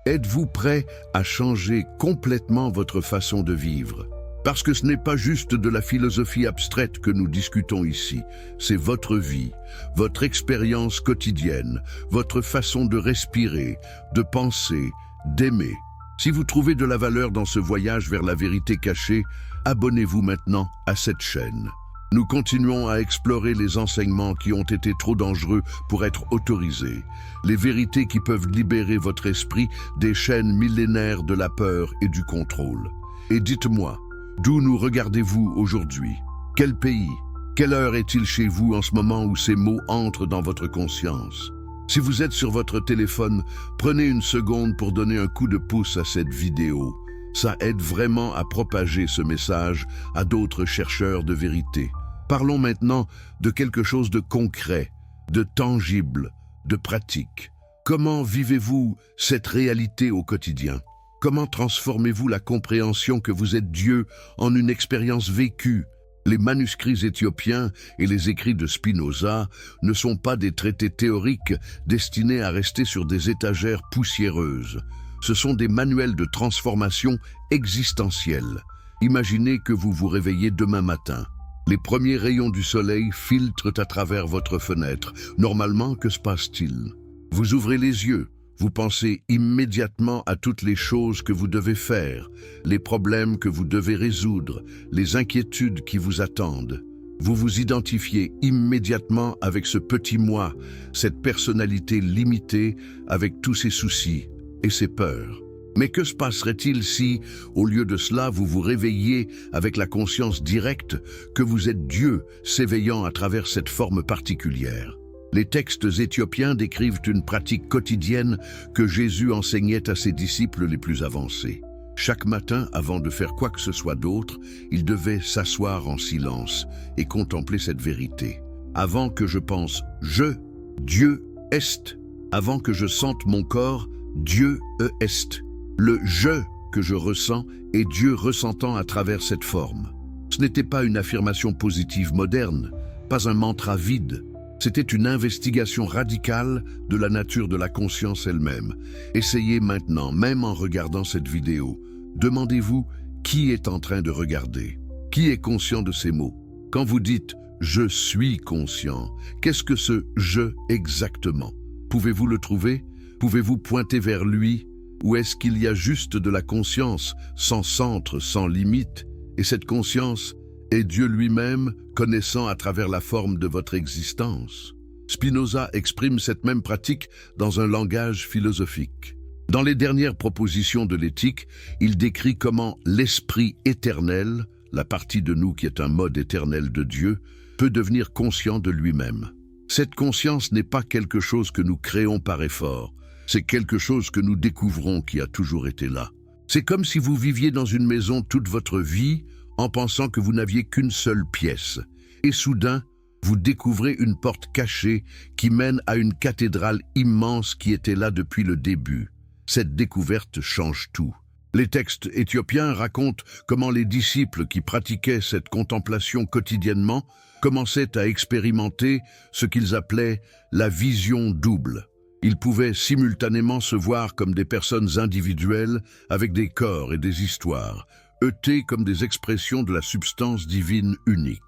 Êtes-vous prêt à changer complètement votre façon de vivre? Parce que ce n'est pas juste de la philosophie abstraite que nous discutons ici, c'est votre vie, votre expérience quotidienne, votre façon de respirer, de penser, d'aimer. Si vous trouvez de la valeur dans ce voyage vers la vérité cachée, abonnez-vous maintenant à cette chaîne. Nous continuons à explorer les enseignements qui ont été trop dangereux pour être autorisés, les vérités qui peuvent libérer votre esprit des chaînes millénaires de la peur et du contrôle. Et dites-moi, d'où nous regardez-vous aujourd'hui? Quel pays? Quelle heure est-il chez vous en ce moment où ces mots entrent dans votre conscience? Si vous êtes sur votre téléphone, prenez une seconde pour donner un coup de pouce à cette vidéo. Ça aide vraiment à propager ce message à d'autres chercheurs de vérité. Parlons maintenant de quelque chose de concret, de tangible, de pratique. Comment vivez-vous cette réalité au quotidien? Comment transformez-vous la compréhension que vous êtes Dieu en une expérience vécue? Les manuscrits éthiopiens et les écrits de Spinoza ne sont pas des traités théoriques destinés à rester sur des étagères poussiéreuses. Ce sont des manuels de transformation existentielle. Imaginez que vous vous réveillez demain matin. Les premiers rayons du soleil filtrent à travers votre fenêtre. Normalement, que se passe-t-il? Vous ouvrez les yeux. Vous pensez immédiatement à toutes les choses que vous devez faire, les problèmes que vous devez résoudre, les inquiétudes qui vous attendent. Vous vous identifiez immédiatement avec ce petit moi, cette personnalité limitée avec tous ses soucis et ses peurs. Mais que se passerait-il si, au lieu de cela, vous vous réveilliez avec la conscience directe que vous êtes Dieu s'éveillant à travers cette forme particulière? Les textes éthiopiens décrivent une pratique quotidienne que Jésus enseignait à ses disciples les plus avancés. Chaque matin, avant de faire quoi que ce soit d'autre, il devait s'asseoir en silence et contempler cette vérité. Avant que je pense « je », Dieu est. Avant que je sente mon corps, Dieu est. Le « je » que je ressens est Dieu ressentant à travers cette forme. Ce n'était pas une affirmation positive moderne, pas un mantra vide. C'était une investigation radicale de la nature de la conscience elle-même. Essayez maintenant, même en regardant cette vidéo, demandez-vous qui est en train de regarder, qui est conscient de ces mots. Quand vous dites « je suis conscient », qu'est-ce que ce « je » exactement? Pouvez-vous le trouver? Pouvez-vous pointer vers lui? Ou est-ce qu'il y a juste de la conscience, sans centre, sans limite? Et cette conscience est Dieu lui-même, connaissant à travers la forme de votre existence. Spinoza exprime cette même pratique dans un langage philosophique. Dans les dernières propositions de l'éthique, il décrit comment l'esprit éternel, la partie de nous qui est un mode éternel de Dieu, peut devenir conscient de lui-même. Cette conscience n'est pas quelque chose que nous créons par effort, c'est quelque chose que nous découvrons qui a toujours été là. C'est comme si vous viviez dans une maison toute votre vie, en pensant que vous n'aviez qu'une seule pièce. Et soudain, vous découvrez une porte cachée qui mène à une cathédrale immense qui était là depuis le début. Cette découverte change tout. Les textes éthiopiens racontent comment les disciples qui pratiquaient cette contemplation quotidiennement commençaient à expérimenter ce qu'ils appelaient la vision double. Ils pouvaient simultanément se voir comme des personnes individuelles avec des corps et des histoires, eux comme des expressions de la substance divine unique.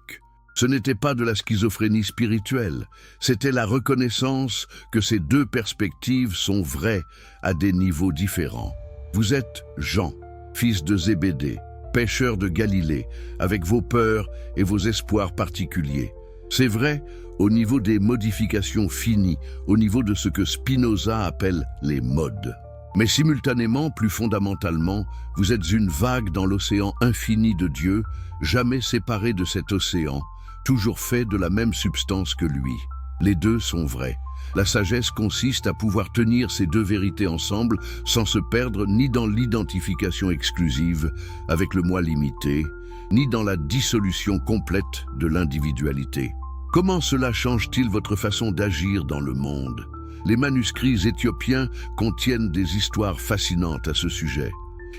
Ce n'était pas de la schizophrénie spirituelle, c'était la reconnaissance que ces deux perspectives sont vraies à des niveaux différents. Vous êtes Jean, fils de Zébédée, pêcheur de Galilée, avec vos peurs et vos espoirs particuliers. C'est vrai au niveau des modifications finies, au niveau de ce que Spinoza appelle les modes. Mais simultanément, plus fondamentalement, vous êtes une vague dans l'océan infini de Dieu, jamais séparée de cet océan, toujours fait de la même substance que lui. Les deux sont vrais. La sagesse consiste à pouvoir tenir ces deux vérités ensemble sans se perdre ni dans l'identification exclusive avec le moi limité, ni dans la dissolution complète de l'individualité. Comment cela change-t-il votre façon d'agir dans le monde? Les manuscrits éthiopiens contiennent des histoires fascinantes à ce sujet.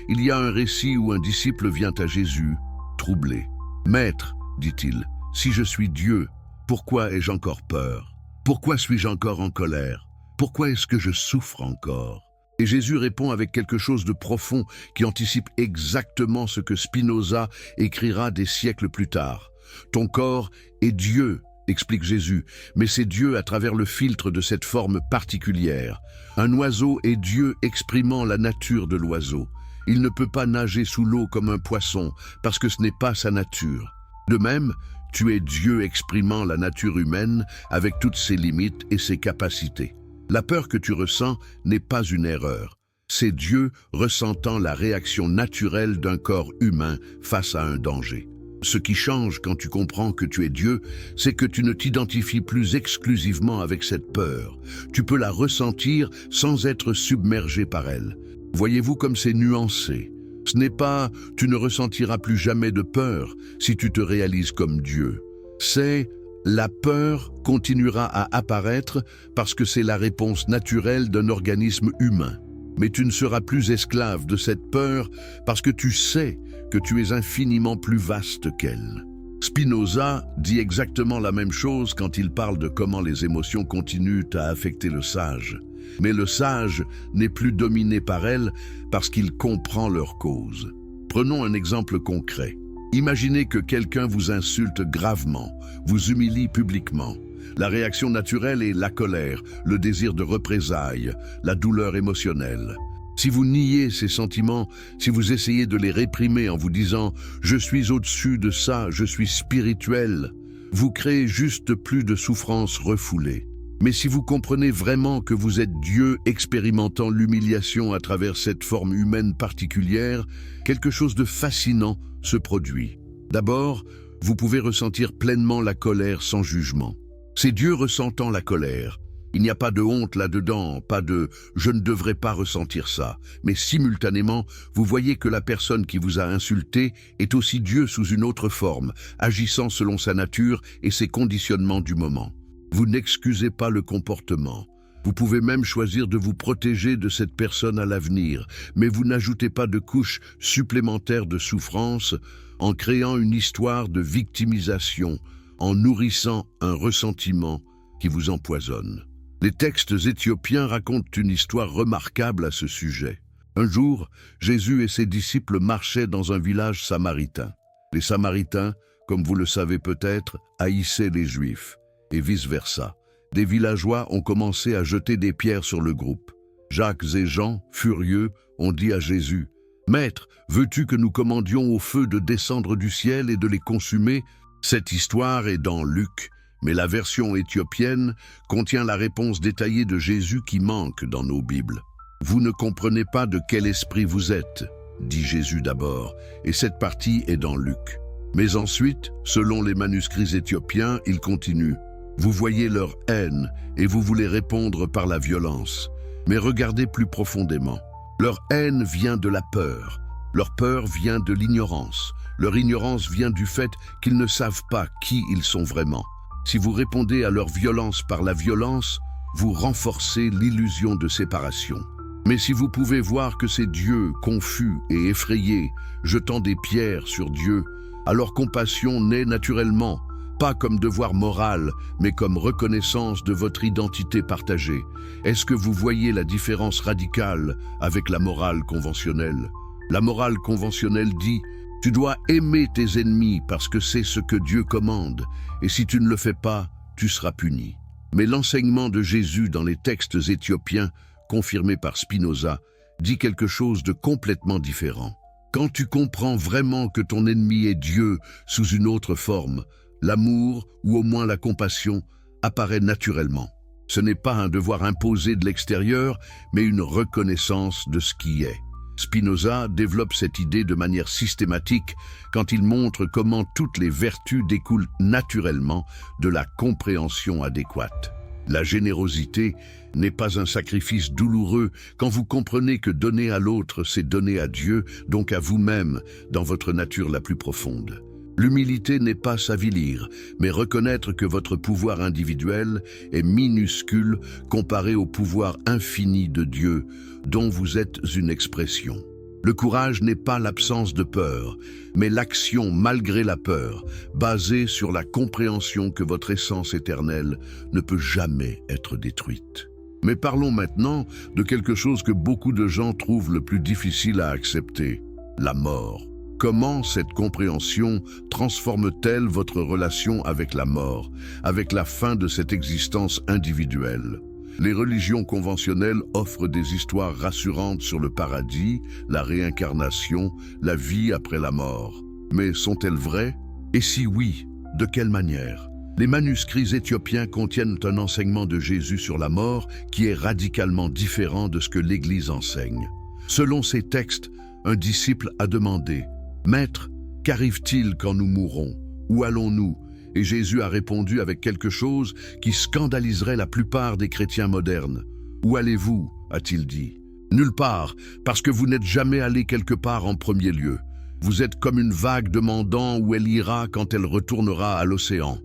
Il y a un récit où un disciple vient à Jésus, troublé. « Maître, dit-il, si je suis Dieu, pourquoi ai-je encore peur? Pourquoi suis-je encore en colère? Pourquoi est-ce que je souffre encore ?» Et Jésus répond avec quelque chose de profond qui anticipe exactement ce que Spinoza écrira des siècles plus tard. « Ton corps est Dieu, explique Jésus, mais c'est Dieu à travers le filtre de cette forme particulière. Un oiseau est Dieu exprimant la nature de l'oiseau. Il ne peut pas nager sous l'eau comme un poisson, parce que ce n'est pas sa nature. De même, tu es Dieu exprimant la nature humaine avec toutes ses limites et ses capacités. La peur que tu ressens n'est pas une erreur. C'est Dieu ressentant la réaction naturelle d'un corps humain face à un danger. Ce qui change quand tu comprends que tu es Dieu, c'est que tu ne t'identifies plus exclusivement avec cette peur. Tu peux la ressentir sans être submergé par elle. Voyez-vous comme c'est nuancé. Ce n'est pas « tu ne ressentiras plus jamais de peur si tu te réalises comme Dieu ». C'est « la peur continuera à apparaître parce que c'est la réponse naturelle d'un organisme humain. Mais tu ne seras plus esclave de cette peur parce que tu sais que tu es infiniment plus vaste qu'elle. » Spinoza dit exactement la même chose quand il parle de comment les émotions continuent à affecter le sage. Mais le sage n'est plus dominé par elles parce qu'il comprend leur cause. Prenons un exemple concret. Imaginez que quelqu'un vous insulte gravement, vous humilie publiquement. La réaction naturelle est la colère, le désir de représailles, la douleur émotionnelle. Si vous niez ces sentiments, si vous essayez de les réprimer en vous disant « je suis au-dessus de ça, je suis spirituel », vous créez juste plus de souffrances refoulées. Mais si vous comprenez vraiment que vous êtes Dieu expérimentant l'humiliation à travers cette forme humaine particulière, quelque chose de fascinant se produit. D'abord, vous pouvez ressentir pleinement la colère sans jugement. C'est Dieu ressentant la colère. Il n'y a pas de honte là-dedans, pas de « je ne devrais pas ressentir ça », mais simultanément, vous voyez que la personne qui vous a insulté est aussi Dieu sous une autre forme, agissant selon sa nature et ses conditionnements du moment. Vous n'excusez pas le comportement. Vous pouvez même choisir de vous protéger de cette personne à l'avenir, mais vous n'ajoutez pas de couches supplémentaires de souffrance en créant une histoire de victimisation, en nourrissant un ressentiment qui vous empoisonne. Les textes éthiopiens racontent une histoire remarquable à ce sujet. Un jour, Jésus et ses disciples marchaient dans un village samaritain. Les Samaritains, comme vous le savez peut-être, haïssaient les Juifs. Et vice-versa. Des villageois ont commencé à jeter des pierres sur le groupe. Jacques et Jean, furieux, ont dit à Jésus, « Maître, veux-tu que nous commandions au feu de descendre du ciel et de les consumer ?» Cette histoire est dans Luc, mais la version éthiopienne contient la réponse détaillée de Jésus qui manque dans nos Bibles. « Vous ne comprenez pas de quel esprit vous êtes, dit Jésus d'abord, et cette partie est dans Luc. Mais ensuite, selon les manuscrits éthiopiens, il continue. Vous voyez leur haine et vous voulez répondre par la violence. Mais regardez plus profondément. Leur haine vient de la peur. Leur peur vient de l'ignorance. Leur ignorance vient du fait qu'ils ne savent pas qui ils sont vraiment. Si vous répondez à leur violence par la violence, vous renforcez l'illusion de séparation. Mais si vous pouvez voir que c'est Dieu, confus et effrayé, jetant des pierres sur Dieu, alors compassion naît naturellement, pas comme devoir moral, mais comme reconnaissance de votre identité partagée. Est-ce que vous voyez la différence radicale avec la morale conventionnelle? La morale conventionnelle dit « Tu dois aimer tes ennemis parce que c'est ce que Dieu commande, et si tu ne le fais pas, tu seras puni. » Mais l'enseignement de Jésus dans les textes éthiopiens, confirmé par Spinoza, dit quelque chose de complètement différent. Quand tu comprends vraiment que ton ennemi est Dieu sous une autre forme, l'amour, ou au moins la compassion, apparaît naturellement. Ce n'est pas un devoir imposé de l'extérieur, mais une reconnaissance de ce qui est. Spinoza développe cette idée de manière systématique quand il montre comment toutes les vertus découlent naturellement de la compréhension adéquate. La générosité n'est pas un sacrifice douloureux quand vous comprenez que donner à l'autre, c'est donner à Dieu, donc à vous-même, dans votre nature la plus profonde. L'humilité n'est pas s'avilir, mais reconnaître que votre pouvoir individuel est minuscule comparé au pouvoir infini de Dieu, dont vous êtes une expression. Le courage n'est pas l'absence de peur, mais l'action malgré la peur, basée sur la compréhension que votre essence éternelle ne peut jamais être détruite. Mais parlons maintenant de quelque chose que beaucoup de gens trouvent le plus difficile à accepter, la mort. Comment cette compréhension transforme-t-elle votre relation avec la mort, avec la fin de cette existence individuelle? Les religions conventionnelles offrent des histoires rassurantes sur le paradis, la réincarnation, la vie après la mort. Mais sont-elles vraies? Et si oui, de quelle manière? Les manuscrits éthiopiens contiennent un enseignement de Jésus sur la mort qui est radicalement différent de ce que l'Église enseigne. Selon ces textes, un disciple a demandé « Maître, qu'arrive-t-il quand nous mourrons? Où allons-nous » Et Jésus a répondu avec quelque chose qui scandaliserait la plupart des chrétiens modernes. « Où allez-vous » a-t-il dit. « Nulle part, parce que vous n'êtes jamais allé quelque part en premier lieu. Vous êtes comme une vague demandant où elle ira quand elle retournera à l'océan.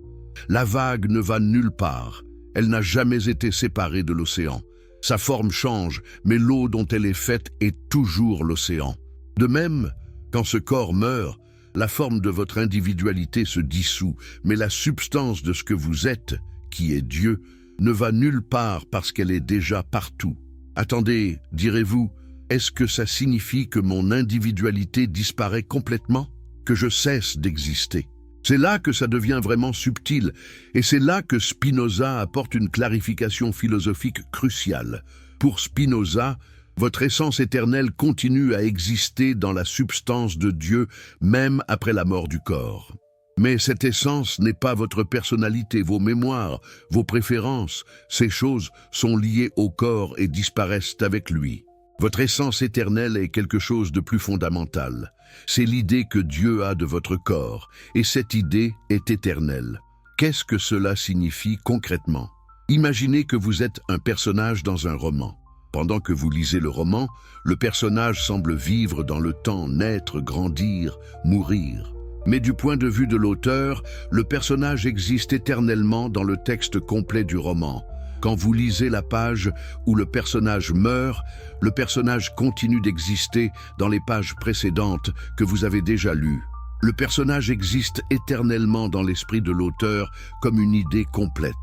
La vague ne va nulle part. Elle n'a jamais été séparée de l'océan. Sa forme change, mais l'eau dont elle est faite est toujours l'océan. De même, quand ce corps meurt, la forme de votre individualité se dissout, mais la substance de ce que vous êtes, qui est Dieu, ne va nulle part parce qu'elle est déjà partout. Attendez, direz-vous, est-ce que ça signifie que mon individualité disparaît complètement? Que je cesse d'exister? C'est là que ça devient vraiment subtil, et c'est là que Spinoza apporte une clarification philosophique cruciale. Pour Spinoza, votre essence éternelle continue à exister dans la substance de Dieu, même après la mort du corps. Mais cette essence n'est pas votre personnalité, vos mémoires, vos préférences. Ces choses sont liées au corps et disparaissent avec lui. Votre essence éternelle est quelque chose de plus fondamental. C'est l'idée que Dieu a de votre corps, et cette idée est éternelle. Qu'est-ce que cela signifie concrètement? Imaginez que vous êtes un personnage dans un roman. Pendant que vous lisez le roman, le personnage semble vivre dans le temps, naître, grandir, mourir. Mais du point de vue de l'auteur, le personnage existe éternellement dans le texte complet du roman. Quand vous lisez la page où le personnage meurt, le personnage continue d'exister dans les pages précédentes que vous avez déjà lues. Le personnage existe éternellement dans l'esprit de l'auteur comme une idée complète.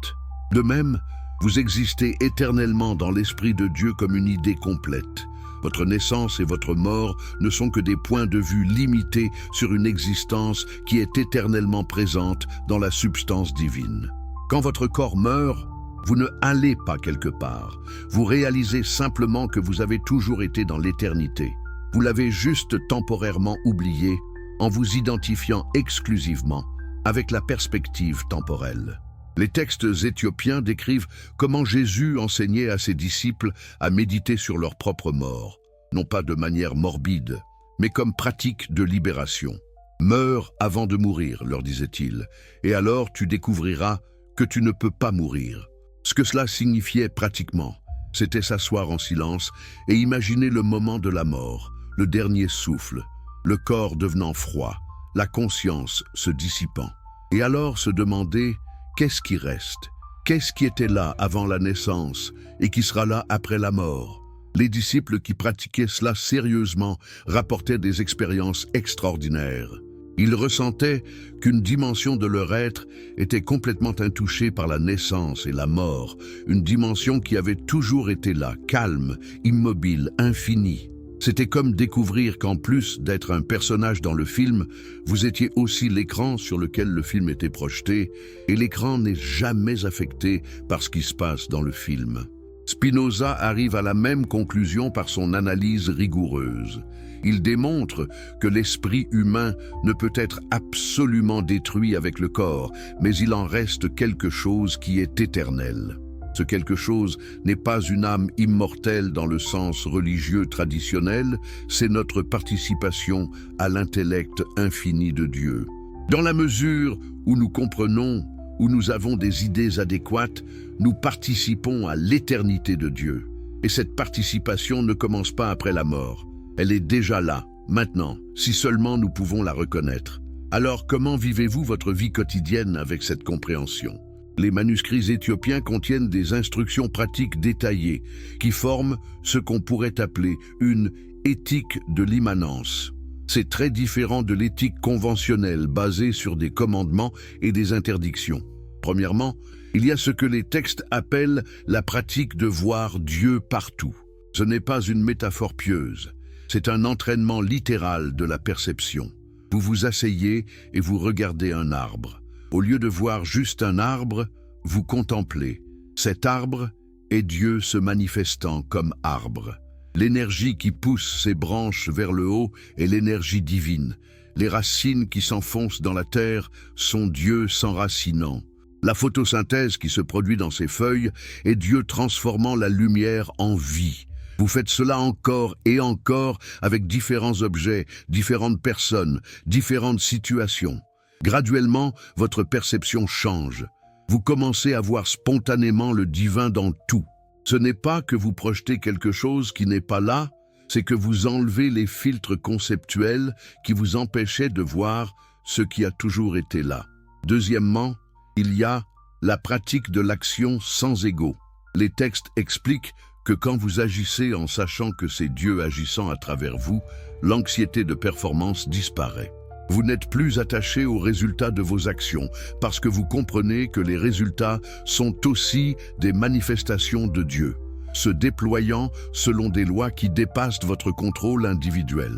De même, vous existez éternellement dans l'esprit de Dieu comme une idée complète. Votre naissance et votre mort ne sont que des points de vue limités sur une existence qui est éternellement présente dans la substance divine. Quand votre corps meurt, vous ne allez pas quelque part. Vous réalisez simplement que vous avez toujours été dans l'éternité. Vous l'avez juste temporairement oublié en vous identifiant exclusivement avec la perspective temporelle. Les textes éthiopiens décrivent comment Jésus enseignait à ses disciples à méditer sur leur propre mort, non pas de manière morbide, mais comme pratique de libération. « Meurs avant de mourir », leur disait-il, « et alors tu découvriras que tu ne peux pas mourir. » Ce que cela signifiait pratiquement, c'était s'asseoir en silence et imaginer le moment de la mort, le dernier souffle, le corps devenant froid, la conscience se dissipant. Et alors se demander qu'est-ce qui reste, qu'est-ce qui était là avant la naissance et qui sera là après la mort. Les disciples qui pratiquaient cela sérieusement rapportaient des expériences extraordinaires. Ils ressentaient qu'une dimension de leur être était complètement intouchée par la naissance et la mort, une dimension qui avait toujours été là, calme, immobile, infinie. C'était comme découvrir qu'en plus d'être un personnage dans le film, vous étiez aussi l'écran sur lequel le film était projeté, et l'écran n'est jamais affecté par ce qui se passe dans le film. Spinoza arrive à la même conclusion par son analyse rigoureuse. Il démontre que l'esprit humain ne peut être absolument détruit avec le corps, mais il en reste quelque chose qui est éternel. Ce quelque chose n'est pas une âme immortelle dans le sens religieux traditionnel, c'est notre participation à l'intellect infini de Dieu. Dans la mesure où nous comprenons, où nous avons des idées adéquates, nous participons à l'éternité de Dieu. Et cette participation ne commence pas après la mort. Elle est déjà là, maintenant, si seulement nous pouvons la reconnaître. Alors comment vivez-vous votre vie quotidienne avec cette compréhension? Les manuscrits éthiopiens contiennent des instructions pratiques détaillées qui forment ce qu'on pourrait appeler une éthique de l'immanence. C'est très différent de l'éthique conventionnelle basée sur des commandements et des interdictions. Premièrement, il y a ce que les textes appellent la pratique de voir Dieu partout. Ce n'est pas une métaphore pieuse, c'est un entraînement littéral de la perception. Vous vous asseyez et vous regardez un arbre. Au lieu de voir juste un arbre, vous contemplez. Cet arbre est Dieu se manifestant comme arbre. L'énergie qui pousse ses branches vers le haut est l'énergie divine. Les racines qui s'enfoncent dans la terre sont Dieu s'enracinant. La photosynthèse qui se produit dans ses feuilles est Dieu transformant la lumière en vie. Vous faites cela encore et encore avec différents objets, différentes personnes, différentes situations. Graduellement, votre perception change. Vous commencez à voir spontanément le divin dans tout. Ce n'est pas que vous projetez quelque chose qui n'est pas là, c'est que vous enlevez les filtres conceptuels qui vous empêchaient de voir ce qui a toujours été là. Deuxièmement, il y a la pratique de l'action sans ego. Les textes expliquent que quand vous agissez en sachant que c'est Dieu agissant à travers vous, l'anxiété de performance disparaît. Vous n'êtes plus attaché aux résultats de vos actions parce que vous comprenez que les résultats sont aussi des manifestations de Dieu, se déployant selon des lois qui dépassent votre contrôle individuel.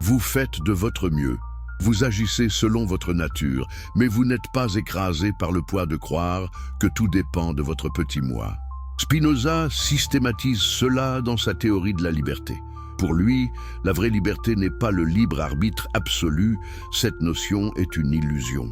Vous faites de votre mieux. Vous agissez selon votre nature, mais vous n'êtes pas écrasé par le poids de croire que tout dépend de votre petit moi. Spinoza systématise cela dans sa théorie de la liberté. Pour lui, la vraie liberté n'est pas le libre arbitre absolu, cette notion est une illusion.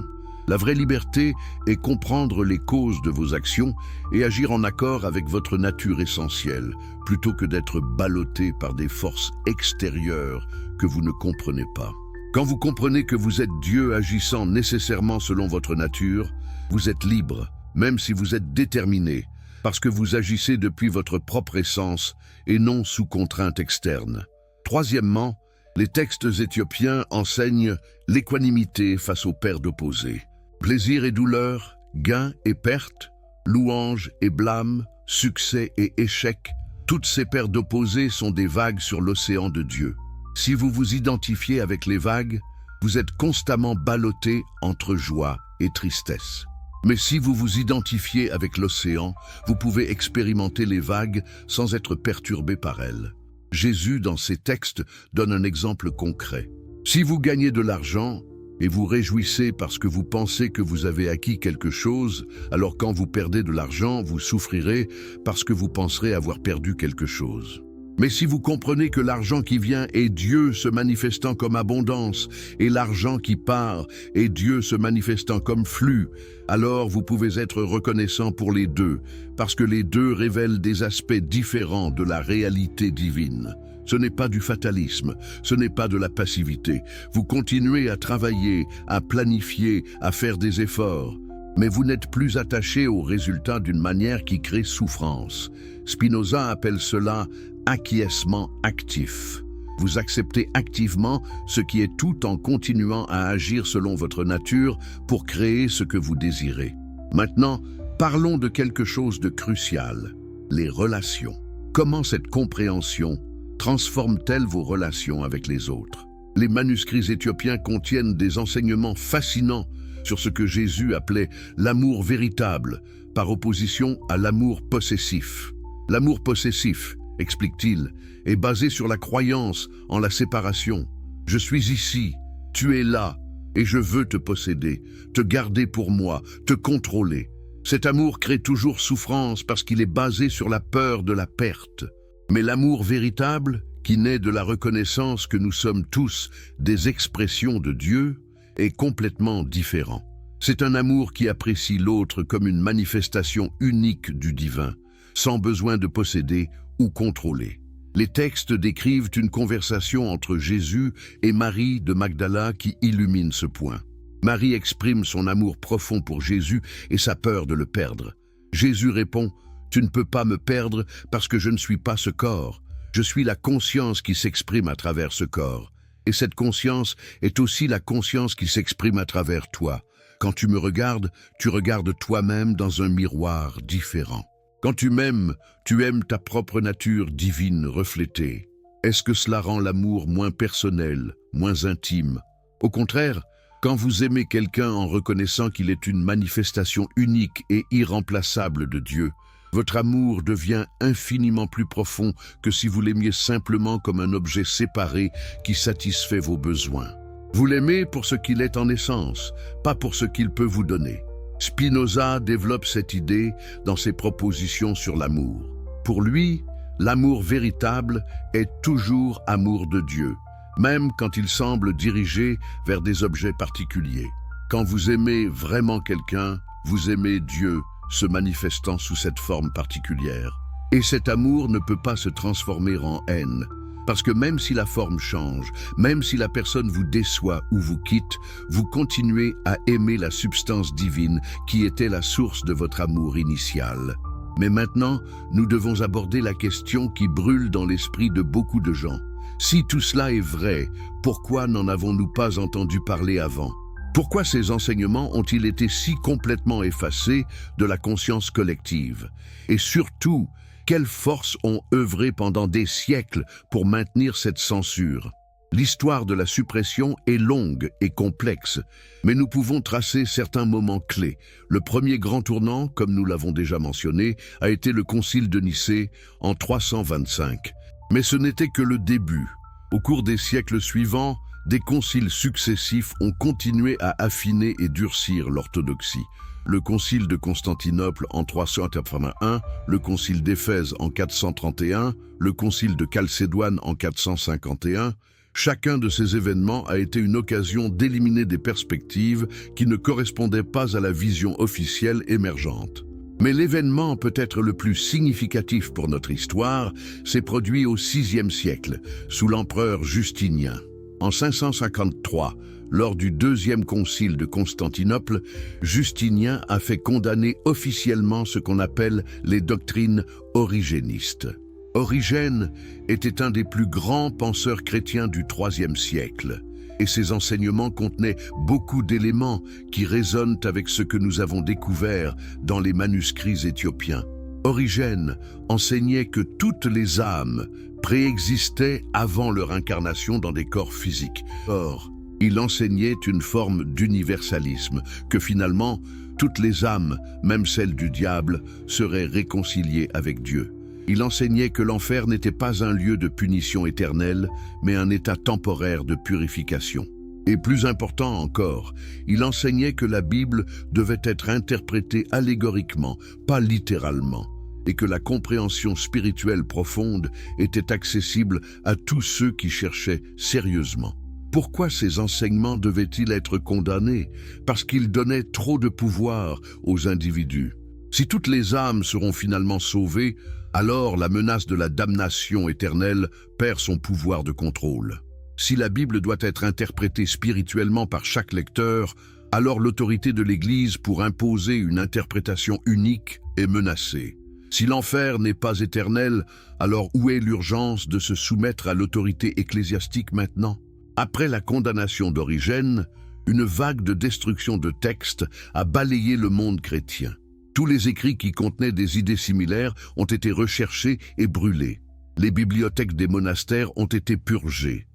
La vraie liberté est comprendre les causes de vos actions et agir en accord avec votre nature essentielle, plutôt que d'être ballotté par des forces extérieures que vous ne comprenez pas. Quand vous comprenez que vous êtes Dieu agissant nécessairement selon votre nature, vous êtes libre, même si vous êtes déterminé, parce que vous agissez depuis votre propre essence et non sous contrainte externe. Troisièmement, les textes éthiopiens enseignent l'équanimité face aux paires d'opposés. Plaisir et douleur, gain et perte, louange et blâme, succès et échec, toutes ces paires d'opposés sont des vagues sur l'océan de Dieu. Si vous vous identifiez avec les vagues, vous êtes constamment ballotté entre joie et tristesse. Mais si vous vous identifiez avec l'océan, vous pouvez expérimenter les vagues sans être perturbé par elles. Jésus, dans ses textes, donne un exemple concret. Si vous gagnez de l'argent et vous réjouissez parce que vous pensez que vous avez acquis quelque chose, alors quand vous perdez de l'argent, vous souffrirez parce que vous penserez avoir perdu quelque chose. Mais si vous comprenez que l'argent qui vient est Dieu se manifestant comme abondance et l'argent qui part est Dieu se manifestant comme flux, alors vous pouvez être reconnaissant pour les deux, parce que les deux révèlent des aspects différents de la réalité divine. Ce n'est pas du fatalisme, ce n'est pas de la passivité. Vous continuez à travailler, à planifier, à faire des efforts. Mais vous n'êtes plus attaché aux résultats d'une manière qui crée souffrance. Spinoza appelle cela acquiescement actif. Vous acceptez activement ce qui est tout en continuant à agir selon votre nature pour créer ce que vous désirez. Maintenant, parlons de quelque chose de crucial, les relations. Comment cette compréhension transforme-t-elle vos relations avec les autres? Les manuscrits éthiopiens contiennent des enseignements fascinants sur ce que Jésus appelait l'amour véritable, par opposition à l'amour possessif. L'amour possessif, explique-t-il, est basé sur la croyance en la séparation. Je suis ici, tu es là, et je veux te posséder, te garder pour moi, te contrôler. Cet amour crée toujours souffrance parce qu'il est basé sur la peur de la perte. Mais l'amour véritable, qui naît de la reconnaissance que nous sommes tous des expressions de Dieu, est complètement différent. C'est un amour qui apprécie l'autre comme une manifestation unique du divin, sans besoin de posséder ou contrôler. Les textes décrivent une conversation entre Jésus et Marie de Magdala qui illumine ce point. Marie exprime son amour profond pour Jésus et sa peur de le perdre. Jésus répond « Tu ne peux pas me perdre parce que je ne suis pas ce corps. Je suis la conscience qui s'exprime à travers ce corps. Et cette conscience est aussi la conscience qui s'exprime à travers toi. Quand tu me regardes, tu regardes toi-même dans un miroir différent. Quand tu m'aimes, tu aimes ta propre nature divine reflétée. Est-ce que cela rend l'amour moins personnel, moins intime? Au contraire, quand vous aimez quelqu'un en reconnaissant qu'il est une manifestation unique et irremplaçable de Dieu, votre amour devient infiniment plus profond que si vous l'aimiez simplement comme un objet séparé qui satisfait vos besoins. Vous l'aimez pour ce qu'il est en essence, pas pour ce qu'il peut vous donner. Spinoza développe cette idée dans ses propositions sur l'amour. Pour lui, l'amour véritable est toujours amour de Dieu, même quand il semble dirigé vers des objets particuliers. Quand vous aimez vraiment quelqu'un, vous aimez Dieu, se manifestant sous cette forme particulière. Et cet amour ne peut pas se transformer en haine, parce que même si la forme change, même si la personne vous déçoit ou vous quitte, vous continuez à aimer la substance divine qui était la source de votre amour initial. Mais maintenant, nous devons aborder la question qui brûle dans l'esprit de beaucoup de gens. Si tout cela est vrai, pourquoi n'en avons-nous pas entendu parler avant ? Pourquoi ces enseignements ont-ils été si complètement effacés de la conscience collective? Et surtout, quelles forces ont œuvré pendant des siècles pour maintenir cette censure? L'histoire de la suppression est longue et complexe, mais nous pouvons tracer certains moments clés. Le premier grand tournant, comme nous l'avons déjà mentionné, a été le Concile de Nicée en 325. Mais ce n'était que le début. Au cours des siècles suivants, des conciles successifs ont continué à affiner et durcir l'orthodoxie. Le concile de Constantinople en 381, le concile d'Éphèse en 431, le concile de Chalcédoine en 451, chacun de ces événements a été une occasion d'éliminer des perspectives qui ne correspondaient pas à la vision officielle émergente. Mais l'événement peut-être le plus significatif pour notre histoire s'est produit au VIe siècle, sous l'empereur Justinien. En 553, lors du deuxième concile de Constantinople, Justinien a fait condamner officiellement ce qu'on appelle les doctrines origénistes. Origène était un des plus grands penseurs chrétiens du IIIe siècle, et ses enseignements contenaient beaucoup d'éléments qui résonnent avec ce que nous avons découvert dans les manuscrits éthiopiens. Origène enseignait que toutes les âmes préexistaient avant leur incarnation dans des corps physiques. Or, il enseignait une forme d'universalisme, que finalement, toutes les âmes, même celles du diable, seraient réconciliées avec Dieu. Il enseignait que l'enfer n'était pas un lieu de punition éternelle, mais un état temporaire de purification. Et plus important encore, il enseignait que la Bible devait être interprétée allégoriquement, pas littéralement, et que la compréhension spirituelle profonde était accessible à tous ceux qui cherchaient sérieusement. Pourquoi ces enseignements devaient-ils être condamnés? Parce qu'ils donnaient trop de pouvoir aux individus. Si toutes les âmes seront finalement sauvées, alors la menace de la damnation éternelle perd son pouvoir de contrôle. Si la Bible doit être interprétée spirituellement par chaque lecteur, alors l'autorité de l'Église pour imposer une interprétation unique est menacée. Si l'enfer n'est pas éternel, alors où est l'urgence de se soumettre à l'autorité ecclésiastique maintenant? Après la condamnation d'Origène, une vague de destruction de textes a balayé le monde chrétien. Tous les écrits qui contenaient des idées similaires ont été recherchés et brûlés. Les bibliothèques des monastères ont été purgées.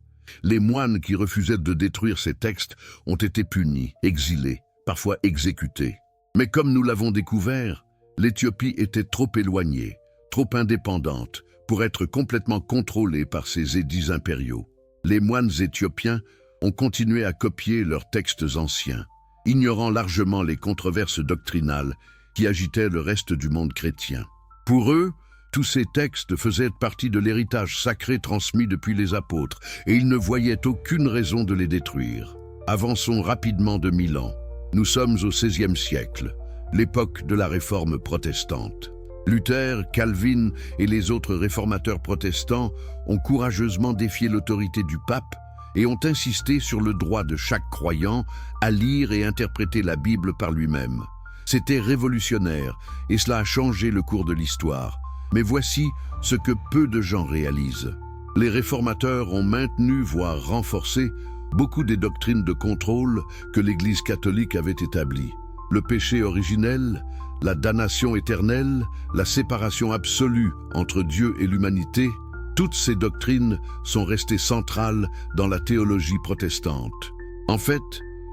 Les moines qui refusaient de détruire ces textes ont été punis, exilés, parfois exécutés. Mais comme nous l'avons découvert, l'Éthiopie était trop éloignée, trop indépendante pour être complètement contrôlée par ces édits impériaux. Les moines éthiopiens ont continué à copier leurs textes anciens, ignorant largement les controverses doctrinales qui agitaient le reste du monde chrétien. Pour eux, tous ces textes faisaient partie de l'héritage sacré transmis depuis les apôtres, et ils ne voyaient aucune raison de les détruire. Avançons rapidement de 1000 ans. Nous sommes au XVIe siècle, l'époque de la réforme protestante. Luther, Calvin et les autres réformateurs protestants ont courageusement défié l'autorité du pape et ont insisté sur le droit de chaque croyant à lire et interpréter la Bible par lui-même. C'était révolutionnaire et cela a changé le cours de l'histoire. Mais voici ce que peu de gens réalisent. Les réformateurs ont maintenu, voire renforcé, beaucoup des doctrines de contrôle que l'Église catholique avait établies. Le péché originel, la damnation éternelle, la séparation absolue entre Dieu et l'humanité, toutes ces doctrines sont restées centrales dans la théologie protestante. En fait,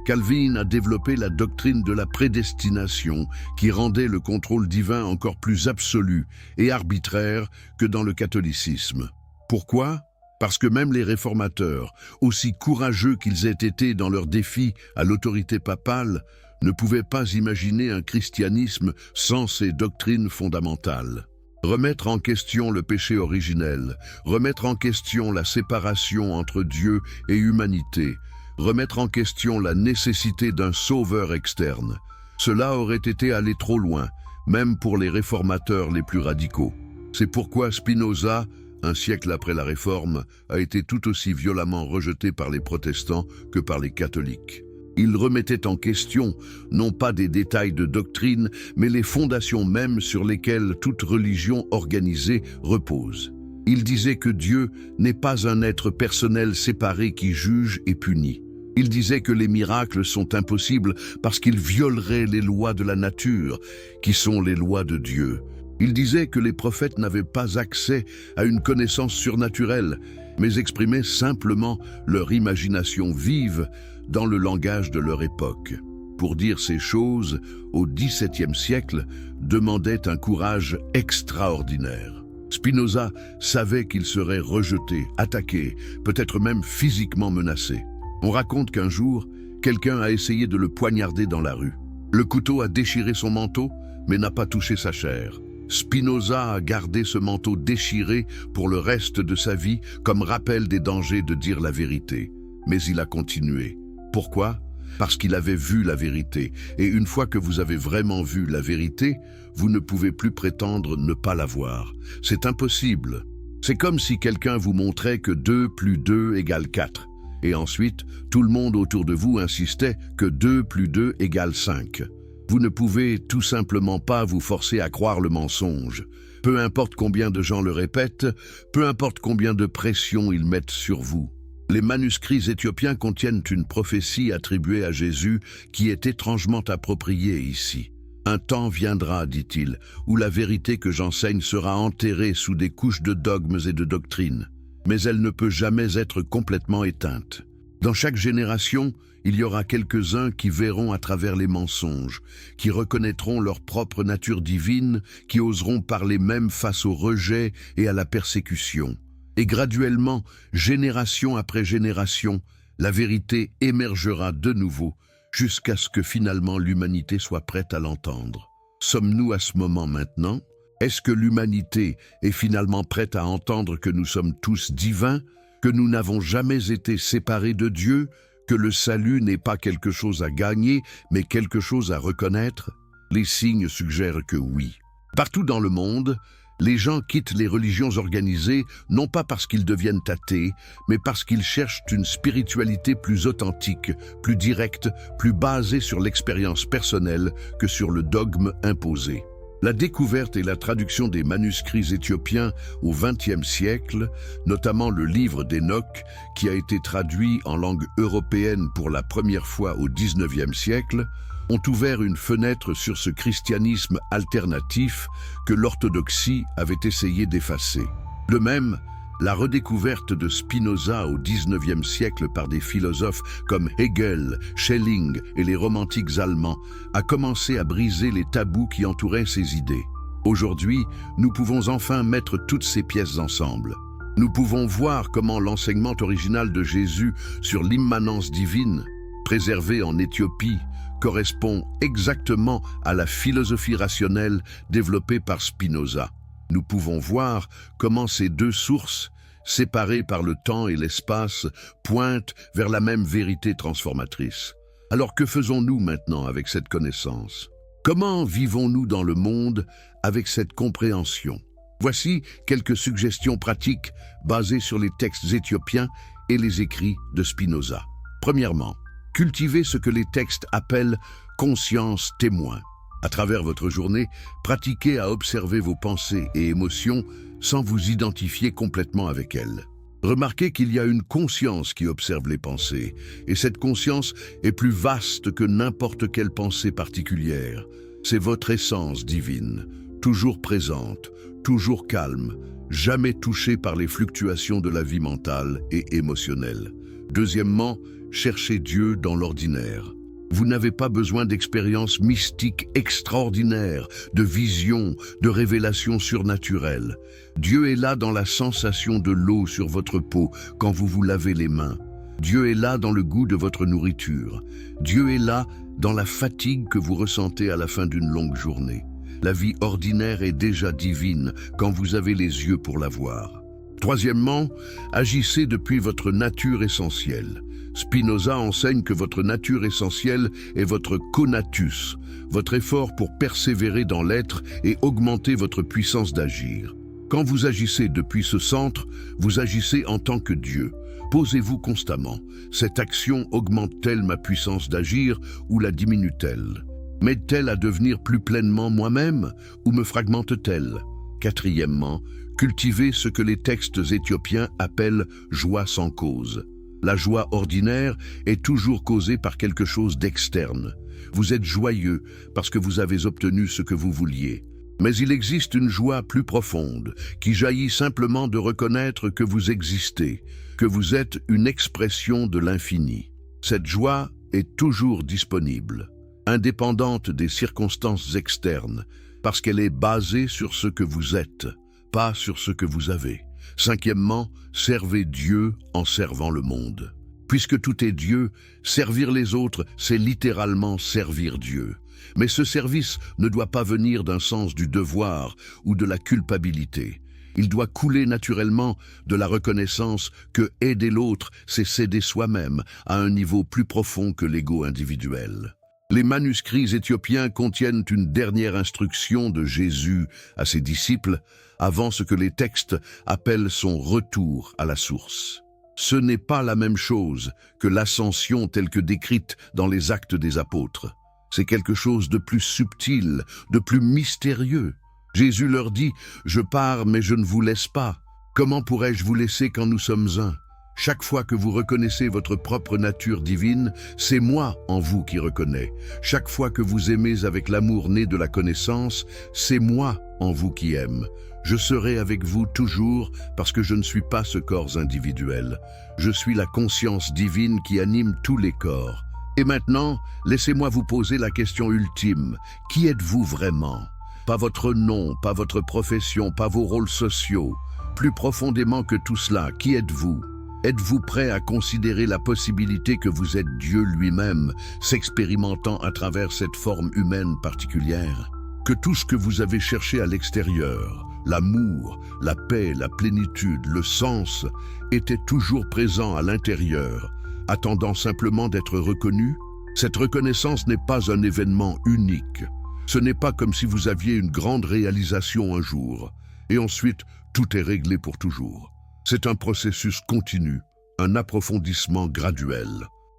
Calvin a développé la doctrine de la prédestination qui rendait le contrôle divin encore plus absolu et arbitraire que dans le catholicisme. Pourquoi ? Parce que même les réformateurs, aussi courageux qu'ils aient été dans leur défi à l'autorité papale, ne pouvaient pas imaginer un christianisme sans ces doctrines fondamentales. Remettre en question le péché originel, remettre en question la séparation entre Dieu et humanité, remettre en question la nécessité d'un sauveur externe. Cela aurait été aller trop loin, même pour les réformateurs les plus radicaux. C'est pourquoi Spinoza, un siècle après la Réforme, a été tout aussi violemment rejeté par les protestants que par les catholiques. Il remettait en question, non pas des détails de doctrine, mais les fondations mêmes sur lesquelles toute religion organisée repose. Il disait que Dieu n'est pas un être personnel séparé qui juge et punit. Il disait que les miracles sont impossibles parce qu'ils violeraient les lois de la nature, qui sont les lois de Dieu. Il disait que les prophètes n'avaient pas accès à une connaissance surnaturelle, mais exprimaient simplement leur imagination vive dans le langage de leur époque. Pour dire ces choses, au XVIIe siècle, demandait un courage extraordinaire. Spinoza savait qu'il serait rejeté, attaqué, peut-être même physiquement menacé. On raconte qu'un jour, quelqu'un a essayé de le poignarder dans la rue. Le couteau a déchiré son manteau, mais n'a pas touché sa chair. Spinoza a gardé ce manteau déchiré pour le reste de sa vie comme rappel des dangers de dire la vérité. Mais il a continué. Pourquoi ? Parce qu'il avait vu la vérité. Et une fois que vous avez vraiment vu la vérité, vous ne pouvez plus prétendre ne pas la voir. C'est impossible. C'est comme si quelqu'un vous montrait que 2 plus 2 égale 4. Et ensuite, tout le monde autour de vous insistait que 2 plus 2 égale 5. Vous ne pouvez tout simplement pas vous forcer à croire le mensonge. Peu importe combien de gens le répètent, peu importe combien de pression ils mettent sur vous. Les manuscrits éthiopiens contiennent une prophétie attribuée à Jésus qui est étrangement appropriée ici. Un temps viendra, dit-il, où la vérité que j'enseigne sera enterrée sous des couches de dogmes et de doctrines. Mais elle ne peut jamais être complètement éteinte. Dans chaque génération, il y aura quelques-uns qui verront à travers les mensonges, qui reconnaîtront leur propre nature divine, qui oseront parler même face au rejet et à la persécution. Et graduellement, génération après génération, la vérité émergera de nouveau, jusqu'à ce que finalement l'humanité soit prête à l'entendre. Sommes-nous à ce moment maintenant ? Est-ce que l'humanité est finalement prête à entendre que nous sommes tous divins, que nous n'avons jamais été séparés de Dieu, que le salut n'est pas quelque chose à gagner, mais quelque chose à reconnaître? Les signes suggèrent que oui. Partout dans le monde, les gens quittent les religions organisées non pas parce qu'ils deviennent athées, mais parce qu'ils cherchent une spiritualité plus authentique, plus directe, plus basée sur l'expérience personnelle que sur le dogme imposé. La découverte et la traduction des manuscrits éthiopiens au XXe siècle, notamment le livre d'Enoch, qui a été traduit en langue européenne pour la première fois au XIXe siècle, ont ouvert une fenêtre sur ce christianisme alternatif que l'orthodoxie avait essayé d'effacer. De même, la redécouverte de Spinoza au XIXe siècle par des philosophes comme Hegel, Schelling et les romantiques allemands a commencé à briser les tabous qui entouraient ces idées. Aujourd'hui, nous pouvons enfin mettre toutes ces pièces ensemble. Nous pouvons voir comment l'enseignement original de Jésus sur l'immanence divine, préservé en Éthiopie, correspond exactement à la philosophie rationnelle développée par Spinoza. Nous pouvons voir comment ces deux sources, séparées par le temps et l'espace, pointent vers la même vérité transformatrice. Alors que faisons-nous maintenant avec cette connaissance? Comment vivons-nous dans le monde avec cette compréhension? Voici quelques suggestions pratiques basées sur les textes éthiopiens et les écrits de Spinoza. Premièrement, cultivez ce que les textes appellent conscience témoin. À travers votre journée, pratiquez à observer vos pensées et émotions sans vous identifier complètement avec elles. Remarquez qu'il y a une conscience qui observe les pensées, et cette conscience est plus vaste que n'importe quelle pensée particulière. C'est votre essence divine, toujours présente, toujours calme, jamais touchée par les fluctuations de la vie mentale et émotionnelle. Deuxièmement, cherchez Dieu dans l'ordinaire. Vous n'avez pas besoin d'expériences mystiques extraordinaires, de visions, de révélations surnaturelles. Dieu est là dans la sensation de l'eau sur votre peau quand vous vous lavez les mains. Dieu est là dans le goût de votre nourriture. Dieu est là dans la fatigue que vous ressentez à la fin d'une longue journée. La vie ordinaire est déjà divine quand vous avez les yeux pour la voir. Troisièmement, agissez depuis votre nature essentielle. Spinoza enseigne que votre nature essentielle est votre conatus, votre effort pour persévérer dans l'être et augmenter votre puissance d'agir. Quand vous agissez depuis ce centre, vous agissez en tant que Dieu. Posez-vous constamment, cette action augmente-t-elle ma puissance d'agir ou la diminue-t-elle? M'aide-t-elle à devenir plus pleinement moi-même ou me fragmente-t-elle? Quatrièmement, cultivez ce que les textes éthiopiens appellent « joie sans cause ». La joie ordinaire est toujours causée par quelque chose d'externe. Vous êtes joyeux parce que vous avez obtenu ce que vous vouliez. Mais il existe une joie plus profonde qui jaillit simplement de reconnaître que vous existez, que vous êtes une expression de l'infini. Cette joie est toujours disponible, indépendante des circonstances externes, parce qu'elle est basée sur ce que vous êtes, pas sur ce que vous avez. Cinquièmement, servez Dieu en servant le monde. Puisque tout est Dieu, servir les autres, c'est littéralement servir Dieu. Mais ce service ne doit pas venir d'un sens du devoir ou de la culpabilité. Il doit couler naturellement de la reconnaissance que aider l'autre, c'est s'aider soi-même à un niveau plus profond que l'ego individuel. Les manuscrits éthiopiens contiennent une dernière instruction de Jésus à ses disciples avant ce que les textes appellent son retour à la source. Ce n'est pas la même chose que l'ascension telle que décrite dans les Actes des Apôtres. C'est quelque chose de plus subtil, de plus mystérieux. Jésus leur dit « Je pars, mais je ne vous laisse pas. Comment pourrais-je vous laisser quand nous sommes un ?» Chaque fois que vous reconnaissez votre propre nature divine, c'est moi en vous qui reconnais. Chaque fois que vous aimez avec l'amour né de la connaissance, c'est moi en vous qui aime. Je serai avec vous toujours parce que je ne suis pas ce corps individuel. Je suis la conscience divine qui anime tous les corps. Et maintenant, laissez-moi vous poser la question ultime. Qui êtes-vous vraiment? Pas votre nom, pas votre profession, pas vos rôles sociaux. Plus profondément que tout cela, qui êtes-vous? Êtes-vous prêt à considérer la possibilité que vous êtes Dieu lui-même, s'expérimentant à travers cette forme humaine particulière? Que tout ce que vous avez cherché à l'extérieur, l'amour, la paix, la plénitude, le sens, était toujours présent à l'intérieur, attendant simplement d'être reconnu? Cette reconnaissance n'est pas un événement unique. Ce n'est pas comme si vous aviez une grande réalisation un jour, et ensuite tout est réglé pour toujours. C'est un processus continu, un approfondissement graduel.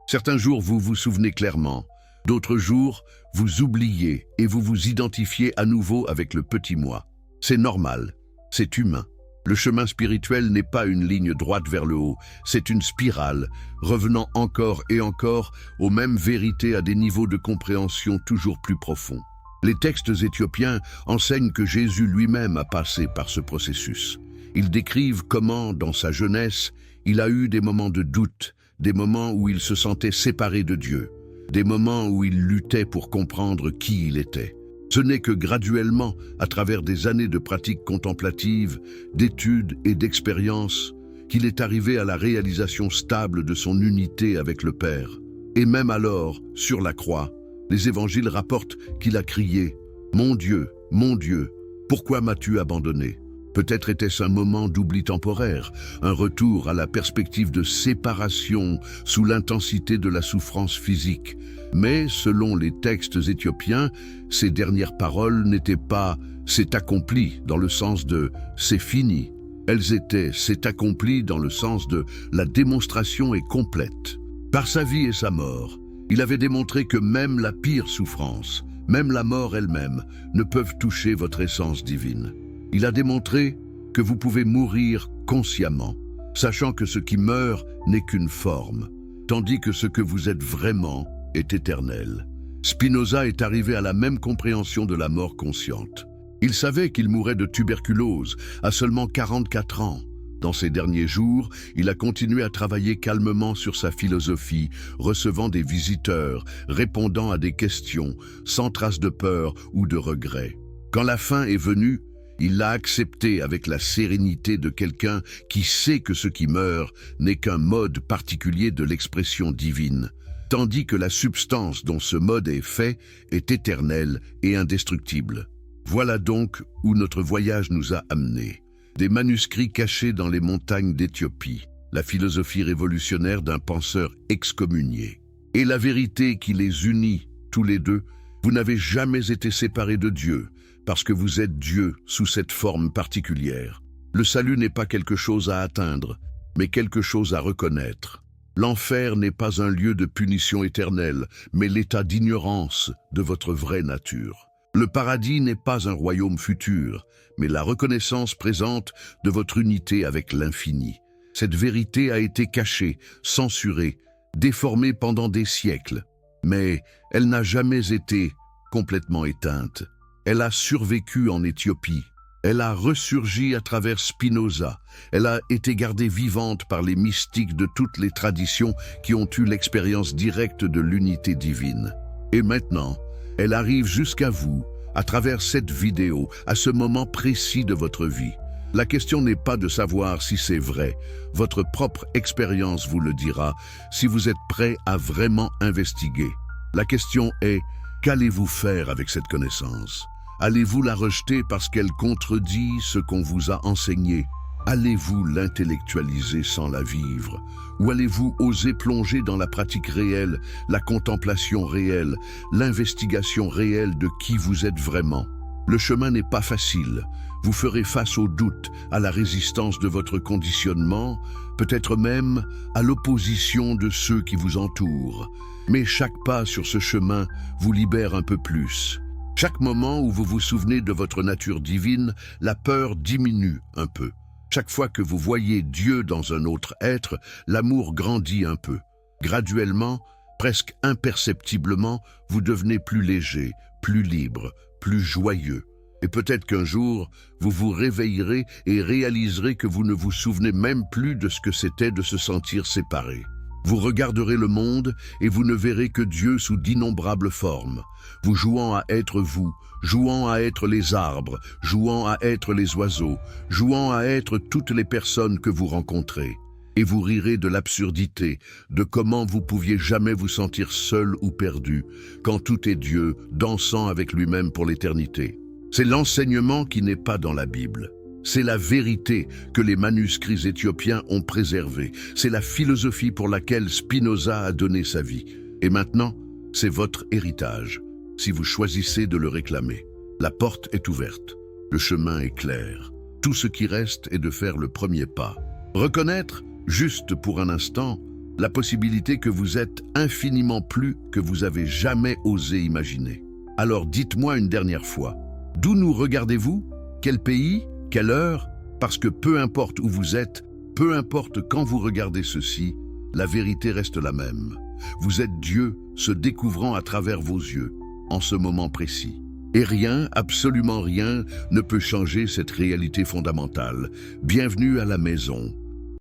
Certains jours, vous vous souvenez clairement. D'autres jours, vous oubliez et vous vous identifiez à nouveau avec le petit moi. C'est normal, c'est humain. Le chemin spirituel n'est pas une ligne droite vers le haut, c'est une spirale, revenant encore et encore aux mêmes vérités à des niveaux de compréhension toujours plus profonds. Les textes éthiopiens enseignent que Jésus lui-même a passé par ce processus. Ils décrivent comment, dans sa jeunesse, il a eu des moments de doute, des moments où il se sentait séparé de Dieu, des moments où il luttait pour comprendre qui il était. Ce n'est que graduellement, à travers des années de pratiques contemplatives, d'études et d'expériences, qu'il est arrivé à la réalisation stable de son unité avec le Père. Et même alors, sur la croix, les évangiles rapportent qu'il a crié « Mon Dieu, pourquoi m'as-tu abandonné ?» Peut-être était-ce un moment d'oubli temporaire, un retour à la perspective de séparation sous l'intensité de la souffrance physique. Mais, selon les textes éthiopiens, ces dernières paroles n'étaient pas « c'est accompli » dans le sens de « c'est fini ». Elles étaient « c'est accompli » dans le sens de « la démonstration est complète ». Par sa vie et sa mort, il avait démontré que même la pire souffrance, même la mort elle-même, ne peuvent toucher votre essence divine. Il a démontré que vous pouvez mourir consciemment, sachant que ce qui meurt n'est qu'une forme, tandis que ce que vous êtes vraiment est éternel. Spinoza est arrivé à la même compréhension de la mort consciente. Il savait qu'il mourrait de tuberculose à seulement 44 ans. Dans ses derniers jours, il a continué à travailler calmement sur sa philosophie, recevant des visiteurs, répondant à des questions, sans trace de peur ou de regret. Quand la fin est venue, il l'a accepté avec la sérénité de quelqu'un qui sait que ce qui meurt n'est qu'un mode particulier de l'expression divine, tandis que la substance dont ce mode est fait est éternelle et indestructible. Voilà donc où notre voyage nous a amenés. Des manuscrits cachés dans les montagnes d'Éthiopie, la philosophie révolutionnaire d'un penseur excommunié. Et la vérité qui les unit, tous les deux, vous n'avez jamais été séparés de Dieu, parce que vous êtes Dieu sous cette forme particulière. Le salut n'est pas quelque chose à atteindre, mais quelque chose à reconnaître. L'enfer n'est pas un lieu de punition éternelle, mais l'état d'ignorance de votre vraie nature. Le paradis n'est pas un royaume futur, mais la reconnaissance présente de votre unité avec l'infini. Cette vérité a été cachée, censurée, déformée pendant des siècles, mais elle n'a jamais été complètement éteinte. Elle a survécu en Éthiopie. Elle a ressurgi à travers Spinoza. Elle a été gardée vivante par les mystiques de toutes les traditions qui ont eu l'expérience directe de l'unité divine. Et maintenant, elle arrive jusqu'à vous, à travers cette vidéo, à ce moment précis de votre vie. La question n'est pas de savoir si c'est vrai. Votre propre expérience vous le dira, si vous êtes prêt à vraiment investiguer. La question est, qu'allez-vous faire avec cette connaissance? Allez-vous la rejeter parce qu'elle contredit ce qu'on vous a enseigné? Allez-vous l'intellectualiser sans la vivre? Ou allez-vous oser plonger dans la pratique réelle, la contemplation réelle, l'investigation réelle de qui vous êtes vraiment? Le chemin n'est pas facile. Vous ferez face au doute, à la résistance de votre conditionnement, peut-être même à l'opposition de ceux qui vous entourent. Mais chaque pas sur ce chemin vous libère un peu plus. Chaque moment où vous vous souvenez de votre nature divine, la peur diminue un peu. Chaque fois que vous voyez Dieu dans un autre être, l'amour grandit un peu. Graduellement, presque imperceptiblement, vous devenez plus léger, plus libre, plus joyeux. Et peut-être qu'un jour, vous vous réveillerez et réaliserez que vous ne vous souvenez même plus de ce que c'était de se sentir séparé. Vous regarderez le monde et vous ne verrez que Dieu sous d'innombrables formes, vous jouant à être vous, jouant à être les arbres, jouant à être les oiseaux, jouant à être toutes les personnes que vous rencontrez. Et vous rirez de l'absurdité, de comment vous pouviez jamais vous sentir seul ou perdu, quand tout est Dieu, dansant avec lui-même pour l'éternité. C'est l'enseignement qui n'est pas dans la Bible. C'est la vérité que les manuscrits éthiopiens ont préservée. C'est la philosophie pour laquelle Spinoza a donné sa vie. Et maintenant, c'est votre héritage, si vous choisissez de le réclamer. La porte est ouverte, le chemin est clair. Tout ce qui reste est de faire le premier pas. Reconnaître, juste pour un instant, la possibilité que vous êtes infiniment plus que vous avez jamais osé imaginer. Alors dites-moi une dernière fois, d'où nous regardez-vous? Quel pays? Quelle heure? Parce que peu importe où vous êtes, peu importe quand vous regardez ceci, la vérité reste la même. Vous êtes Dieu se découvrant à travers vos yeux, en ce moment précis. Et rien, absolument rien, ne peut changer cette réalité fondamentale. Bienvenue à la maison.